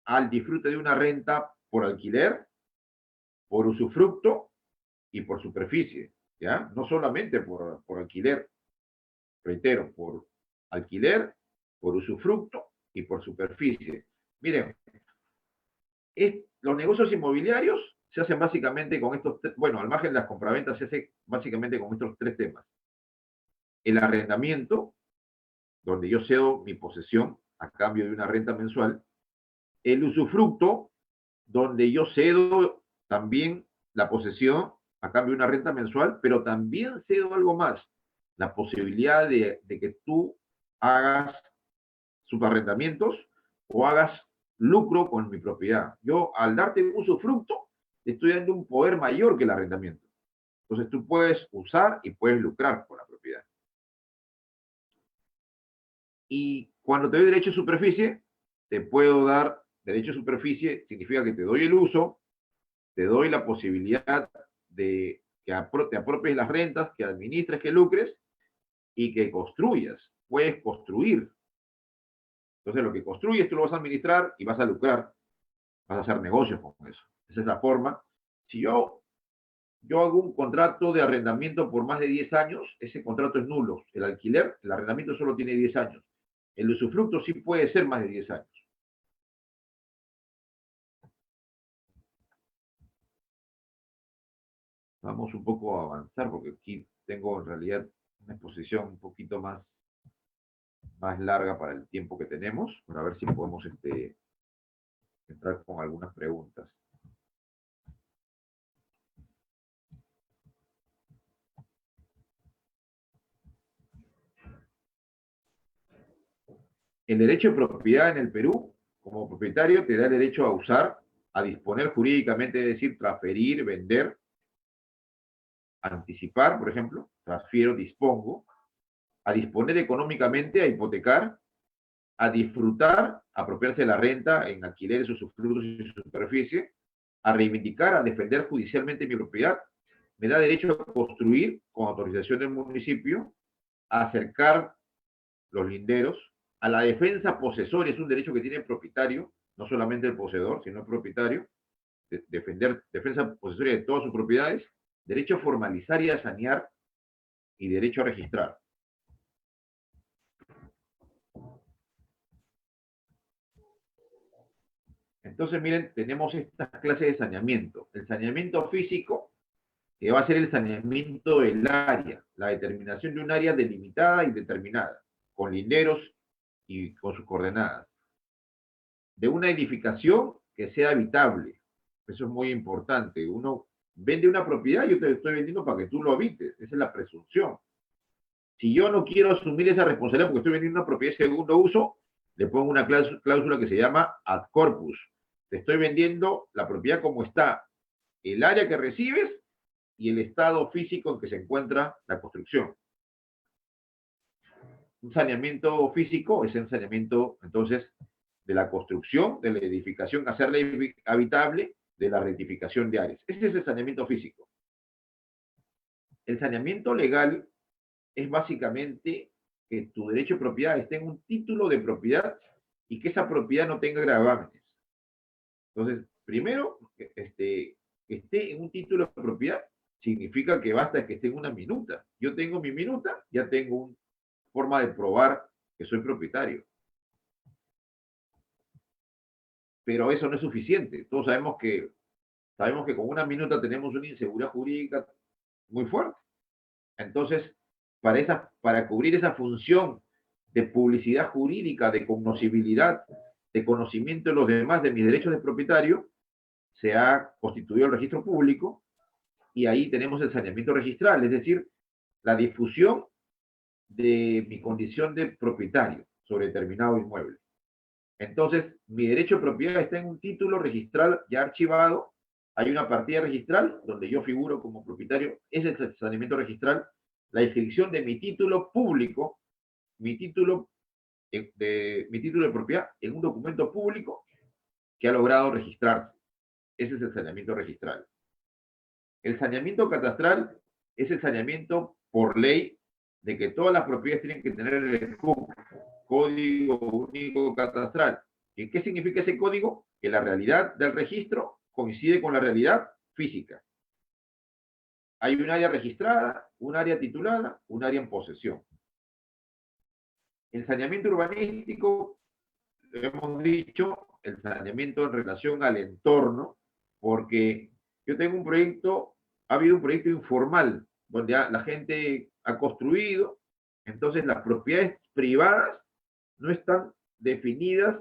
al disfrute de una renta por alquiler, por usufructo y por superficie, ¿ya? No solamente por alquiler, reitero, por alquiler, por usufructo y por superficie. Miren, los negocios inmobiliarios se hacen básicamente con bueno, al margen de las compraventas se hace básicamente con estos 3 temas. El arrendamiento, donde yo cedo mi posesión a cambio de una renta mensual. El usufructo, donde yo cedo también la posesión a cambio de una renta mensual, pero también cedo algo más, la posibilidad de que tú hagas subarrendamientos o hagas lucro con mi propiedad. Yo, al darte un usufructo, te estoy dando un poder mayor que el arrendamiento. Entonces tú puedes usar y puedes lucrar con la propiedad. Y cuando te doy derecho de superficie, te puedo dar derecho de superficie, significa que te doy el uso, te doy la posibilidad de que te apropies las rentas, que administres, que lucres y que construyas. Puedes construir. Entonces lo que construyes tú lo vas a administrar y vas a lucrar, vas a hacer negocios con eso. Esa es la forma. Si yo hago un contrato de arrendamiento por más de 10 años, ese contrato es nulo. El alquiler, el arrendamiento solo tiene 10 años. El usufructo sí puede ser más de 10 años. Vamos un poco a avanzar porque aquí tengo en realidad una exposición un poquito más larga para el tiempo que tenemos, para ver si podemos entrar con algunas preguntas. El derecho de propiedad en el Perú, como propietario, te da el derecho a usar, a disponer jurídicamente, es decir, transferir, vender, anticipar, por ejemplo, transfiero, dispongo, a disponer económicamente, a hipotecar, a disfrutar, a apropiarse de la renta en alquileres, usufructos y superficie, a reivindicar, a defender judicialmente mi propiedad, me da derecho a construir con autorización del municipio, a acercar los linderos, a la defensa posesoria, es un derecho que tiene el propietario, no solamente el poseedor, sino el propietario, defender defensa posesoria de todas sus propiedades, derecho a formalizar y a sanear y derecho a registrar. Entonces, miren, tenemos esta clase de saneamiento. El saneamiento físico, que va a ser el saneamiento del área, la determinación de un área delimitada y determinada, con linderos y con sus coordenadas. De una edificación que sea habitable. Eso es muy importante. Uno vende una propiedad, yo te estoy vendiendo para que tú lo habites. Esa es la presunción. Si yo no quiero asumir esa responsabilidad porque estoy vendiendo una propiedad de segundo uso, le pongo una cláusula que se llama ad corpus. Te estoy vendiendo la propiedad como está, el área que recibes y el estado físico en que se encuentra la construcción. Un saneamiento físico es el saneamiento, entonces, de la construcción, de la edificación, hacerla habitable, de la rectificación de áreas. Ese es el saneamiento físico. El saneamiento legal es básicamente que tu derecho de propiedad esté en un título de propiedad y que esa propiedad no tenga gravámenes. Entonces, primero, que esté en un título de propiedad significa que basta que esté en una minuta. Yo tengo mi minuta, ya tengo una forma de probar que soy propietario. Pero eso no es suficiente. Todos sabemos que con una minuta tenemos una inseguridad jurídica muy fuerte. Entonces, para cubrir esa función de publicidad jurídica, de cognoscibilidad, de conocimiento de los demás de mis derechos de propietario, se ha constituido el registro público y ahí tenemos el saneamiento registral, es decir, la difusión de mi condición de propietario sobre determinado inmueble. Entonces, mi derecho de propiedad está en un título registral ya archivado, hay una partida registral donde yo figuro como propietario, ese es el saneamiento registral, la inscripción de mi título público, mi título de propiedad en un documento público que ha logrado registrarse. Ese es el saneamiento registral. El saneamiento catastral es el saneamiento por ley de que todas las propiedades tienen que tener el CUC, Código Único Catastral. ¿Y qué significa ese código? Que la realidad del registro coincide con la realidad física. Hay un área registrada, un área titulada, un área en posesión. El saneamiento urbanístico, hemos dicho, el saneamiento en relación al entorno, porque yo tengo un proyecto, ha habido un proyecto informal, donde la gente ha construido, entonces las propiedades privadas no están definidas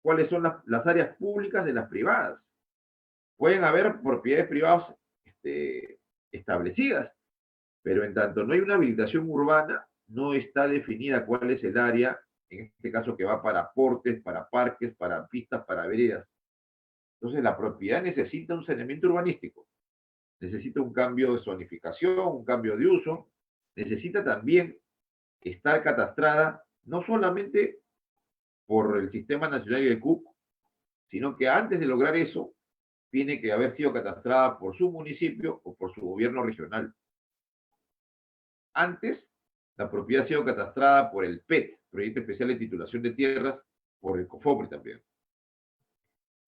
cuáles son las áreas públicas de las privadas. Pueden haber propiedades privadas establecidas, pero en tanto no hay una habilitación urbana, no está definida cuál es el área, en este caso que va para portes, para parques, para pistas, para veredas. Entonces la propiedad necesita un saneamiento urbanístico, necesita un cambio de zonificación, un cambio de uso, necesita también estar catastrada no solamente por el Sistema Nacional de CUC, sino que antes de lograr eso, tiene que haber sido catastrada por su municipio o por su gobierno regional. Antes, la propiedad ha sido catastrada por el PET, Proyecto Especial de Titulación de Tierras, por el COFOPRE también.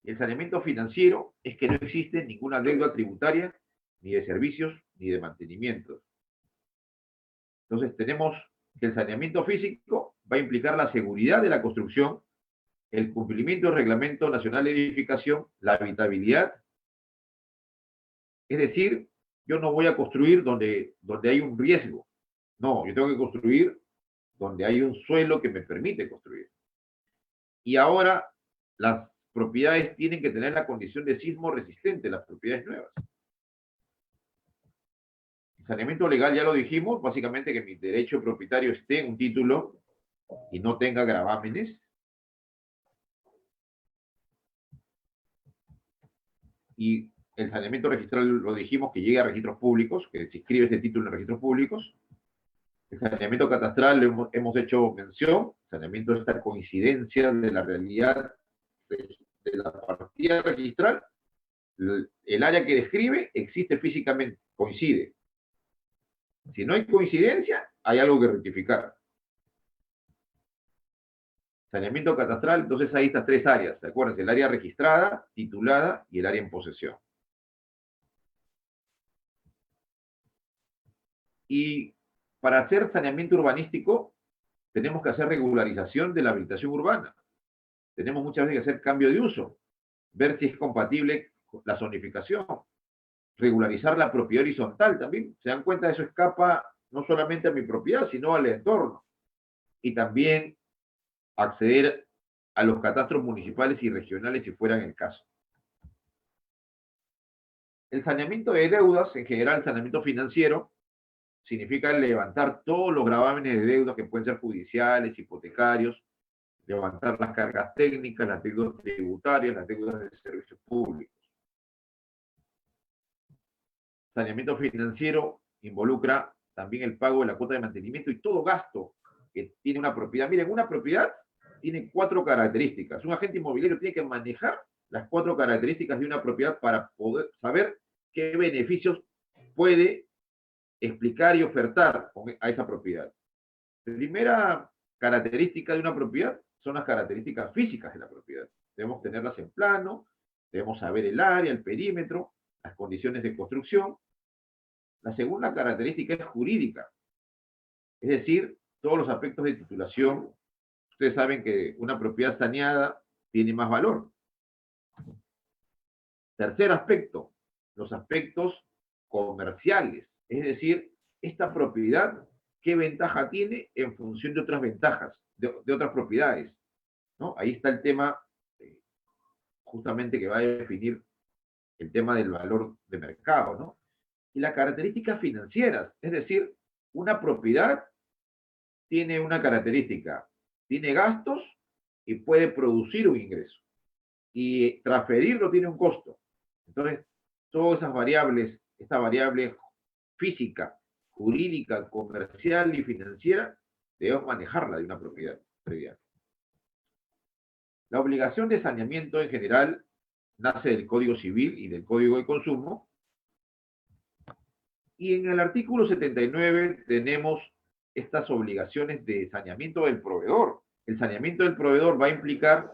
El saneamiento financiero es que no existe ninguna deuda tributaria, ni de servicios, ni de mantenimientos. Entonces tenemos que el saneamiento físico va a implicar la seguridad de la construcción, el cumplimiento del Reglamento Nacional de Edificación, la habitabilidad. Es decir, yo no voy a construir donde hay un riesgo. No, yo tengo que construir donde hay un suelo que me permite construir. Y ahora las propiedades tienen que tener la condición de sismo resistente, las propiedades nuevas. El saneamiento legal, ya lo dijimos, básicamente que mi derecho propietario esté en un título y no tenga gravámenes. Y el saneamiento registral, lo dijimos, que llegue a registros públicos, que se inscribe ese título en registros públicos. El saneamiento catastral, hemos hecho mención, saneamiento de esta coincidencia de la realidad de la partida registral. El área que describe existe físicamente, coincide. Si no hay coincidencia, hay algo que rectificar. Saneamiento catastral, entonces hay estas tres áreas, ¿de acuerdo? El área registrada, titulada y el área en posesión. Y para hacer saneamiento urbanístico, tenemos que hacer regularización de la habilitación urbana. Tenemos muchas veces que hacer cambio de uso, ver si es compatible con la zonificación, regularizar la propiedad horizontal también. Se dan cuenta, eso escapa no solamente a mi propiedad, sino al entorno. Y también acceder a los catastros municipales y regionales si fueran el caso. El saneamiento de deudas, en general el saneamiento financiero, significa levantar todos los gravámenes de deudas que pueden ser judiciales, hipotecarios, levantar las cargas técnicas, las deudas tributarias, las deudas de servicios públicos. Saneamiento financiero involucra también el pago de la cuota de mantenimiento y todo gasto que tiene una propiedad. Miren, una propiedad tiene 4 características. Un agente inmobiliario tiene que manejar las 4 características de una propiedad para poder saber qué beneficios puede explicar y ofertar a esa propiedad. La primera característica de una propiedad son las características físicas de la propiedad. Debemos tenerlas en plano, debemos saber el área, el perímetro, las condiciones de construcción. La segunda característica es jurídica, es decir, todos los aspectos de titulación. Ustedes saben que una propiedad saneada tiene más valor. Tercer aspecto, los aspectos comerciales, es decir, esta propiedad, ¿qué ventaja tiene en función de otras ventajas, de otras propiedades? ¿No? Ahí está el tema, justamente, que va a definir el tema del valor de mercado, ¿no? Y las características financieras, es decir, una propiedad tiene una característica, tiene gastos y puede producir un ingreso. Y transferirlo tiene un costo. Entonces, todas esas variables, esta variable física, jurídica, comercial y financiera, debemos manejarla de una propiedad predial. La obligación de saneamiento en general nace del Código Civil y del Código de Consumo. Y en el artículo 79 tenemos estas obligaciones de saneamiento del proveedor. El saneamiento del proveedor va a implicar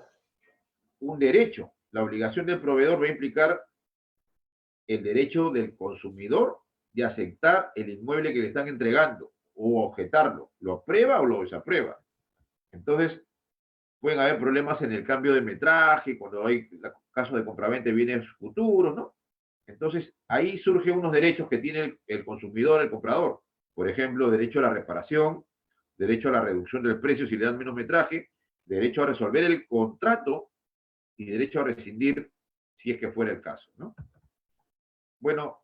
un derecho. La obligación del proveedor va a implicar el derecho del consumidor de aceptar el inmueble que le están entregando o objetarlo. ¿Lo aprueba o lo desaprueba? Entonces, pueden haber problemas en el cambio de metraje, cuando hay casos de compraventa de bienes futuros, ¿no? Entonces, ahí surgen unos derechos que tiene el consumidor, el comprador. Por ejemplo, derecho a la reparación, derecho a la reducción del precio si le dan menos metraje, derecho a resolver el contrato y derecho a rescindir si es que fuera el caso, ¿no? Bueno,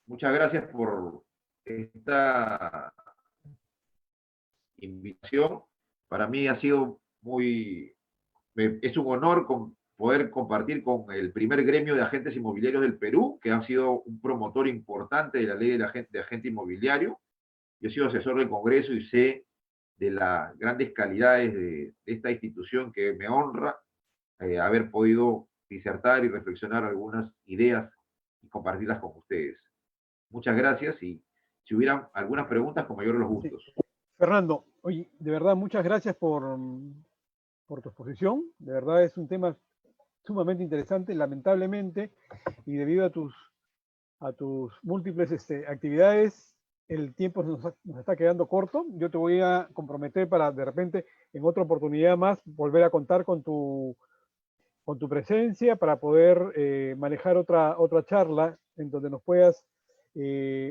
Muchas gracias por esta invitación. Para mí ha sido es un honor poder compartir con el primer gremio de agentes inmobiliarios del Perú, que ha sido un promotor importante de la ley de agente inmobiliario. Yo he sido asesor del Congreso y sé de las grandes calidades de esta institución, que me honra haber podido disertar y reflexionar algunas ideas y compartirlas con ustedes. Muchas gracias, y si hubieran algunas preguntas, con mayor de los gustos. Sí. Fernando, oye, de verdad, muchas gracias por tu exposición. De verdad es un tema sumamente interesante. Lamentablemente, y debido a tus múltiples actividades, el tiempo nos está quedando corto. Yo te voy a comprometer para de repente en otra oportunidad más volver a contar con tu presencia para poder manejar otra charla en donde nos puedas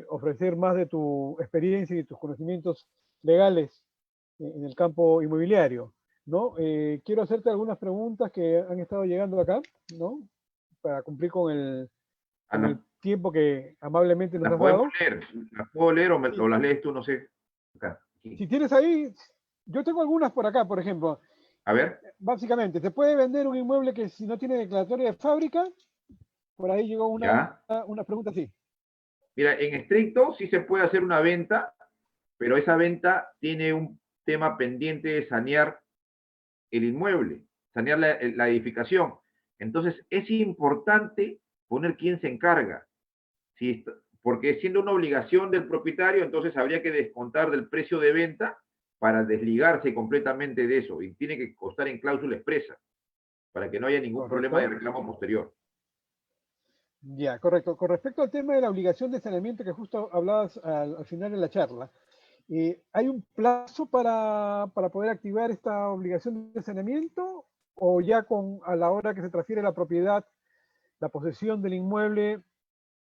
ofrecer más de tu experiencia y de tus conocimientos legales en el campo inmobiliario, ¿no? Quiero hacerte algunas preguntas que han estado llegando acá, ¿no? Para cumplir con el tiempo que amablemente nos has dado. ¿Las puedo leer o, Sí. o las lees tú? No sé. Acá. Si tienes ahí, yo tengo algunas por acá, por ejemplo. A ver. Básicamente, ¿se puede vender un inmueble que si no tiene declaratoria de fábrica? Por ahí llegó una pregunta así. Mira, en estricto sí se puede hacer una venta, pero esa venta tiene un tema pendiente de sanear el inmueble, sanear la edificación. Entonces es importante poner quién se encarga. Porque siendo una obligación del propietario, entonces habría que descontar del precio de venta para desligarse completamente de eso, y tiene que constar en cláusula expresa para que no haya ningún problema de reclamo posterior. Ya, correcto. Con respecto al tema de la obligación de saneamiento que justo hablabas al final de la charla, ¿hay un plazo para poder activar esta obligación de saneamiento, o ya a la hora que se transfiere la propiedad, la posesión del inmueble,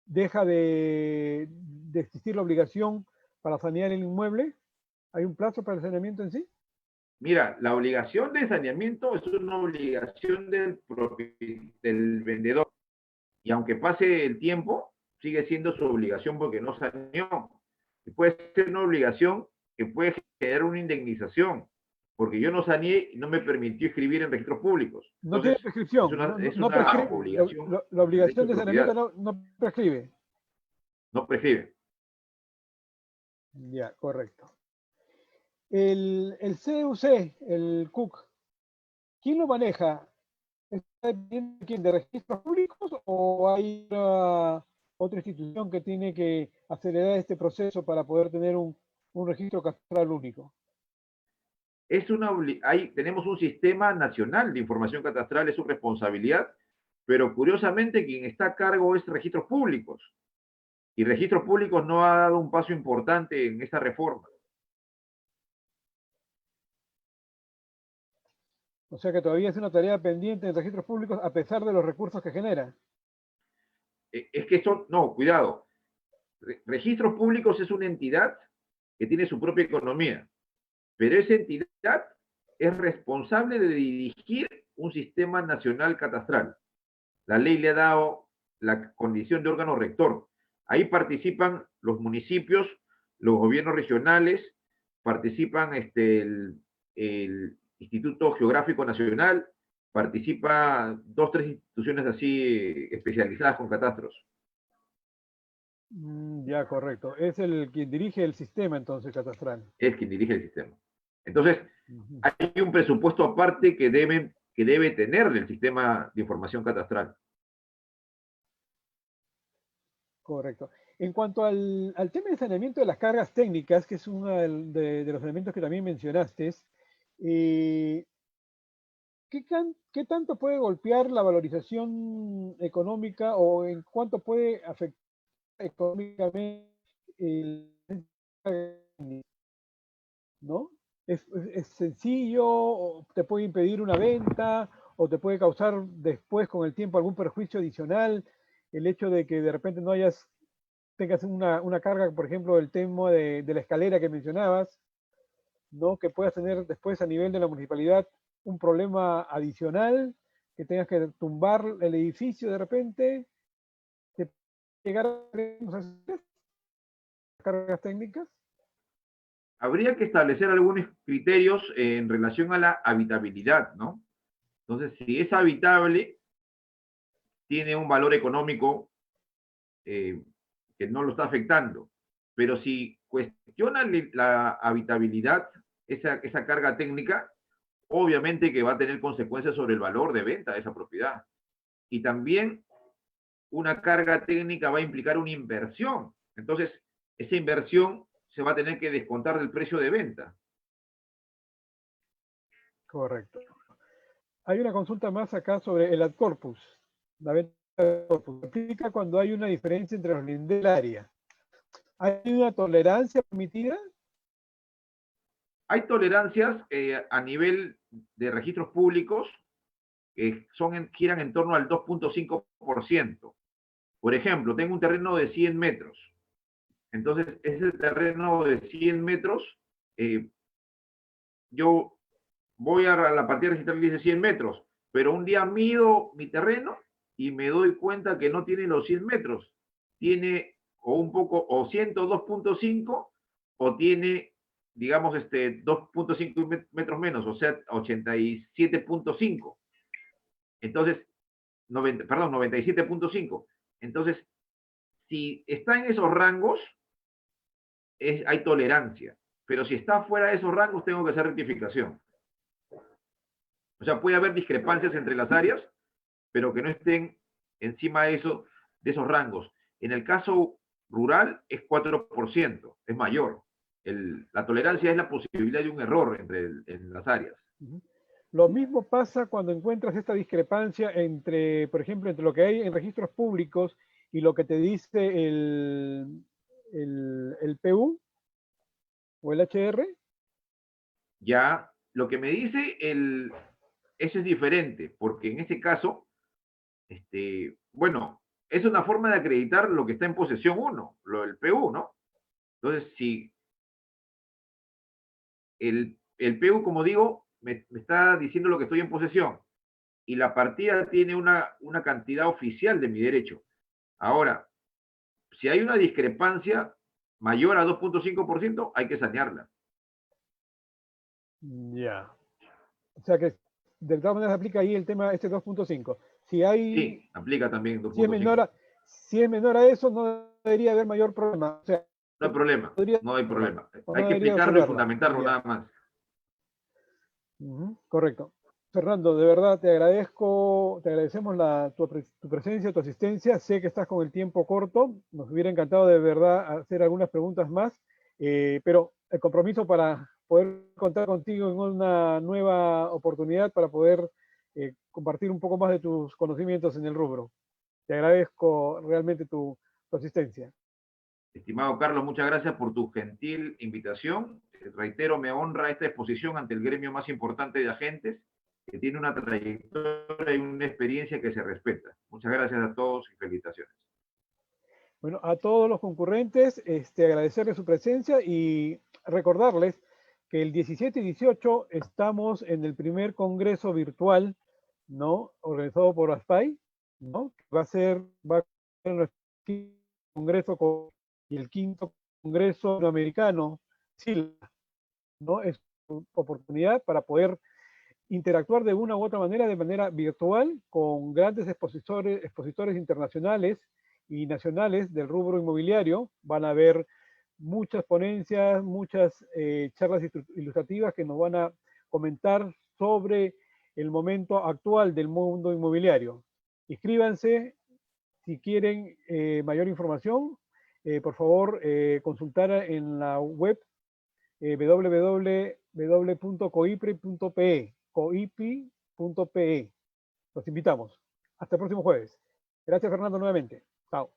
deja de existir la obligación para sanear el inmueble? ¿Hay un plazo para el saneamiento en sí? Mira, la obligación de saneamiento es una obligación del vendedor. Y aunque pase el tiempo, sigue siendo su obligación porque no saneó. Y puede ser una obligación que puede generar una indemnización, porque yo no saneé y no me permitió escribir en registros públicos. No tiene prescripción. Es una obligación. La obligación de saneamiento no prescribe. No prescribe. Ya, correcto. El CUC, el CUC, ¿quién lo maneja? ¿Está dependiendo de registros públicos, o hay otra institución que tiene que acelerar este proceso para poder tener un registro catastral único? Tenemos un sistema nacional de información catastral, es su responsabilidad, pero curiosamente quien está a cargo es registros públicos. Y registros públicos no ha dado un paso importante en esta reforma. O sea que todavía es una tarea pendiente en registros públicos a pesar de los recursos que genera. Es que no, cuidado. Registros públicos es una entidad que tiene su propia economía, pero esa entidad es responsable de dirigir un sistema nacional catastral. La ley le ha dado la condición de órgano rector. Ahí participan los municipios, los gobiernos regionales, participan el Instituto Geográfico Nacional, participa 2, 3 instituciones así especializadas con catastros. Ya, correcto. Es quien dirige el sistema, entonces, catastral. Es quien dirige el sistema. Entonces, hay un presupuesto aparte que debe tener el sistema de información catastral. Correcto. En cuanto al tema de saneamiento de las cargas técnicas, que es uno de los elementos que también mencionaste, ¿qué tanto puede golpear la valorización económica, o en cuánto puede afectar económicamente ¿no? ¿Es sencillo, o te puede impedir una venta, o te puede causar después con el tiempo algún perjuicio adicional el hecho de que de repente tengas una carga, por ejemplo, del tema de la escalera que mencionabas, ¿no? Que puedas tener después a nivel de la municipalidad un problema adicional, que tengas que tumbar el edificio de repente? llegar a cargas técnicas? Habría que establecer algunos criterios en relación a la habitabilidad, ¿no? Entonces, si es habitable, tiene un valor económico que no lo está afectando. Pero si cuestiona la habitabilidad, esa carga técnica, obviamente que va a tener consecuencias sobre el valor de venta de esa propiedad. Y también una carga técnica va a implicar una inversión. Entonces, esa inversión se va a tener que descontar del precio de venta. Correcto. Hay una consulta más acá sobre el ad corpus. La venta ad corpus. ¿Aplica cuando hay una diferencia entre los lindes del área? ¿Hay una tolerancia permitida? Hay tolerancias a nivel de registros públicos que giran en torno al 2.5%. Por ejemplo, tengo un terreno de 100 metros. Entonces, ese terreno de 100 metros, yo voy a la partida registral y dice 100 metros, pero un día mido mi terreno y me doy cuenta que no tiene los 100 metros. Tiene o un poco, o 102.5, o tiene, digamos, 2.5 metros menos, o sea, 87.5. Entonces, 97.5. Entonces, si está en esos rangos, hay tolerancia. Pero si está fuera de esos rangos, tengo que hacer rectificación. O sea, puede haber discrepancias entre las áreas, pero que no estén encima de esos rangos. En el caso rural es 4%, es mayor. La tolerancia es la posibilidad de un error en las áreas. Lo mismo pasa cuando encuentras esta discrepancia entre, por ejemplo, entre lo que hay en registros públicos y lo que te dice el PU o el HR. Ya, lo que me dice eso es diferente, porque en este caso, bueno, es una forma de acreditar lo que está en posesión uno, lo del PU, ¿no? Entonces, si el PU, como digo, me está diciendo lo que estoy en posesión, y la partida tiene una cantidad oficial de mi derecho. Ahora, si hay una discrepancia mayor a 2.5%, hay que sanearla. Ya. O sea que de todas maneras aplica ahí el tema 2.5. Si hay... Sí, aplica también 2.5. Si es menor a eso, no debería haber mayor problema. O sea, no hay problema, no hay problema. Hay que explicarlo observarla, y fundamentarlo nada más. Correcto. Fernando, de verdad te agradecemos tu presencia, tu asistencia. Sé que estás con el tiempo corto. Nos hubiera encantado de verdad hacer algunas preguntas más, pero el compromiso para poder contar contigo en una nueva oportunidad para poder compartir un poco más de tus conocimientos en el rubro. Te agradezco realmente tu asistencia. Estimado Carlos, muchas gracias por tu gentil invitación. Reitero, me honra esta exposición ante el gremio más importante de agentes, que tiene una trayectoria y una experiencia que se respeta. Muchas gracias a todos y felicitaciones. Bueno, a todos los concurrentes, agradecerles su presencia y recordarles que el 17 y 18 estamos en el primer congreso virtual, ¿no? Organizado por ASPAI, ¿no? Va a ser nuestro congreso y el quinto congreso latinoamericano, ¿no? Es una oportunidad para poder interactuar de una u otra manera, de manera virtual, con grandes expositores internacionales y nacionales del rubro inmobiliario. Van a haber muchas ponencias, muchas charlas ilustrativas que nos van a comentar sobre el momento actual del mundo inmobiliario. Inscríbanse si quieren mayor información. Por favor, consultar en la web www.coipre.pe. coipi.pe. Los invitamos. Hasta el próximo jueves. Gracias, Fernando, nuevamente. Chao.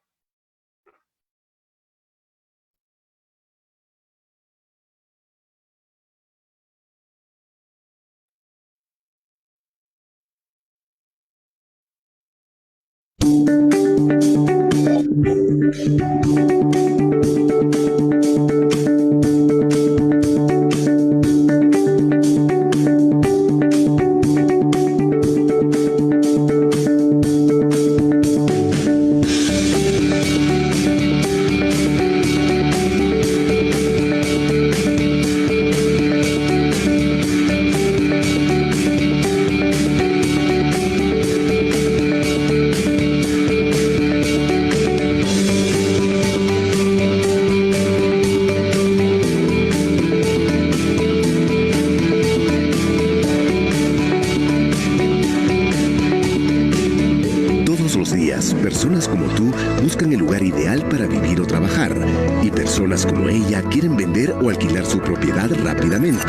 Personas como tú buscan el lugar ideal para vivir o trabajar, y personas como ella quieren vender o alquilar su propiedad rápidamente.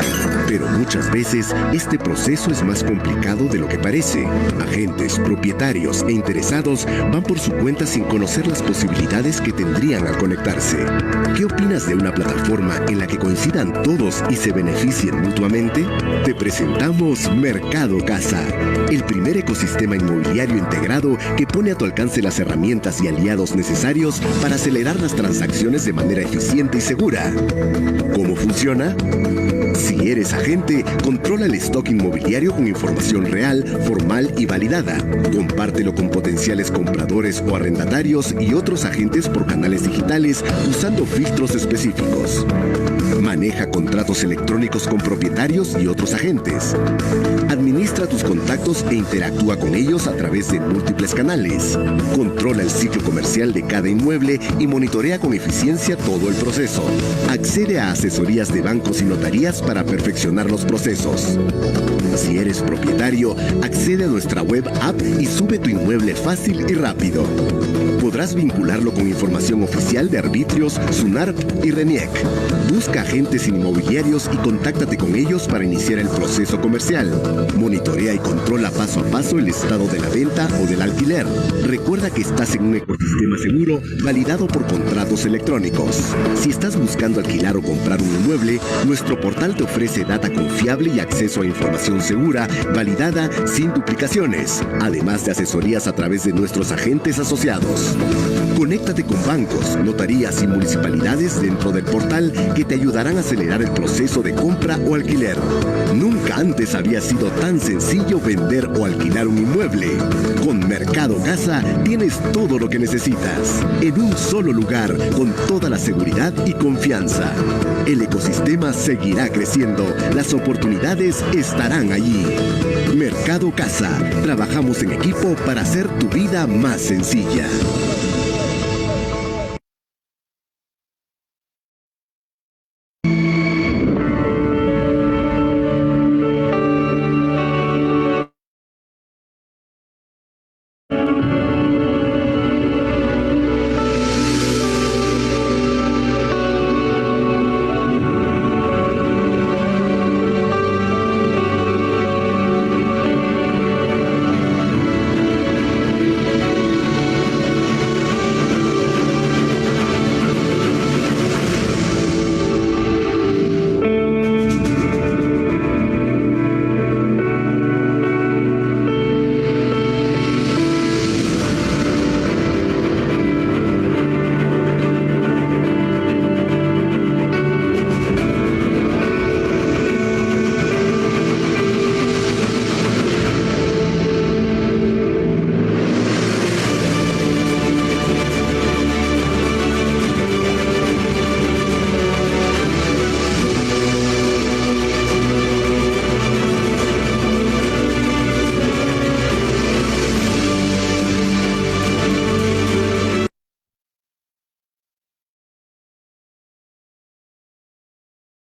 Pero muchas veces este proceso es más complicado de lo que parece. Agentes, propietarios e interesados van por su cuenta sin conocer las posibilidades que tendrían al conectarse. ¿Qué opinas de una plataforma en la que coincidan todos y se beneficien mutuamente? Te presentamos Mercado Casa, el primer ecosistema inmobiliario integrado que pone a tu alcance las herramientas y aliados necesarios para acelerar las transacciones de manera eficiente y segura. ¿Cómo funciona? Si eres agente, controla el stock inmobiliario con información real, formal y validada. Compártelo con potenciales compradores o arrendatarios y otros agentes por canales digitales usando filtros específicos. Maneja contratos electrónicos con propietarios y otros agentes. Administra tus contactos e interactúa con ellos a través de múltiples canales. Controla el ciclo comercial de cada inmueble y monitorea con eficiencia todo el proceso. Accede a asesorías de bancos y notarías para perfeccionar los procesos. Si eres propietario, accede a nuestra web app y sube tu inmueble fácil y rápido. Podrás vincularlo con información oficial de arbitrios, SUNARP y RENIEC. Busca agentes inmobiliarios y contáctate con ellos para iniciar el proceso comercial. Monitorea y controla paso a paso el estado de la venta o del alquiler. Recuerda que estás en un ecosistema seguro, validado por contratos electrónicos. Si estás buscando alquilar o comprar un inmueble, nuestro portal te ofrece data confiable y acceso a información segura, validada, sin duplicaciones, además de asesorías a través de nuestros agentes asociados. Conéctate con bancos, notarías y municipalidades dentro del portal que te ayudarán a acelerar el proceso de compra o alquiler. Nunca antes había sido tan sencillo vender o alquilar un inmueble. Con Mercado Casa tienes todo lo que necesitas, en un solo lugar, con toda la seguridad y confianza. El ecosistema seguirá creciendo, las oportunidades estarán allí. Mercado Casa, trabajamos en equipo para hacer tu vida más sencilla.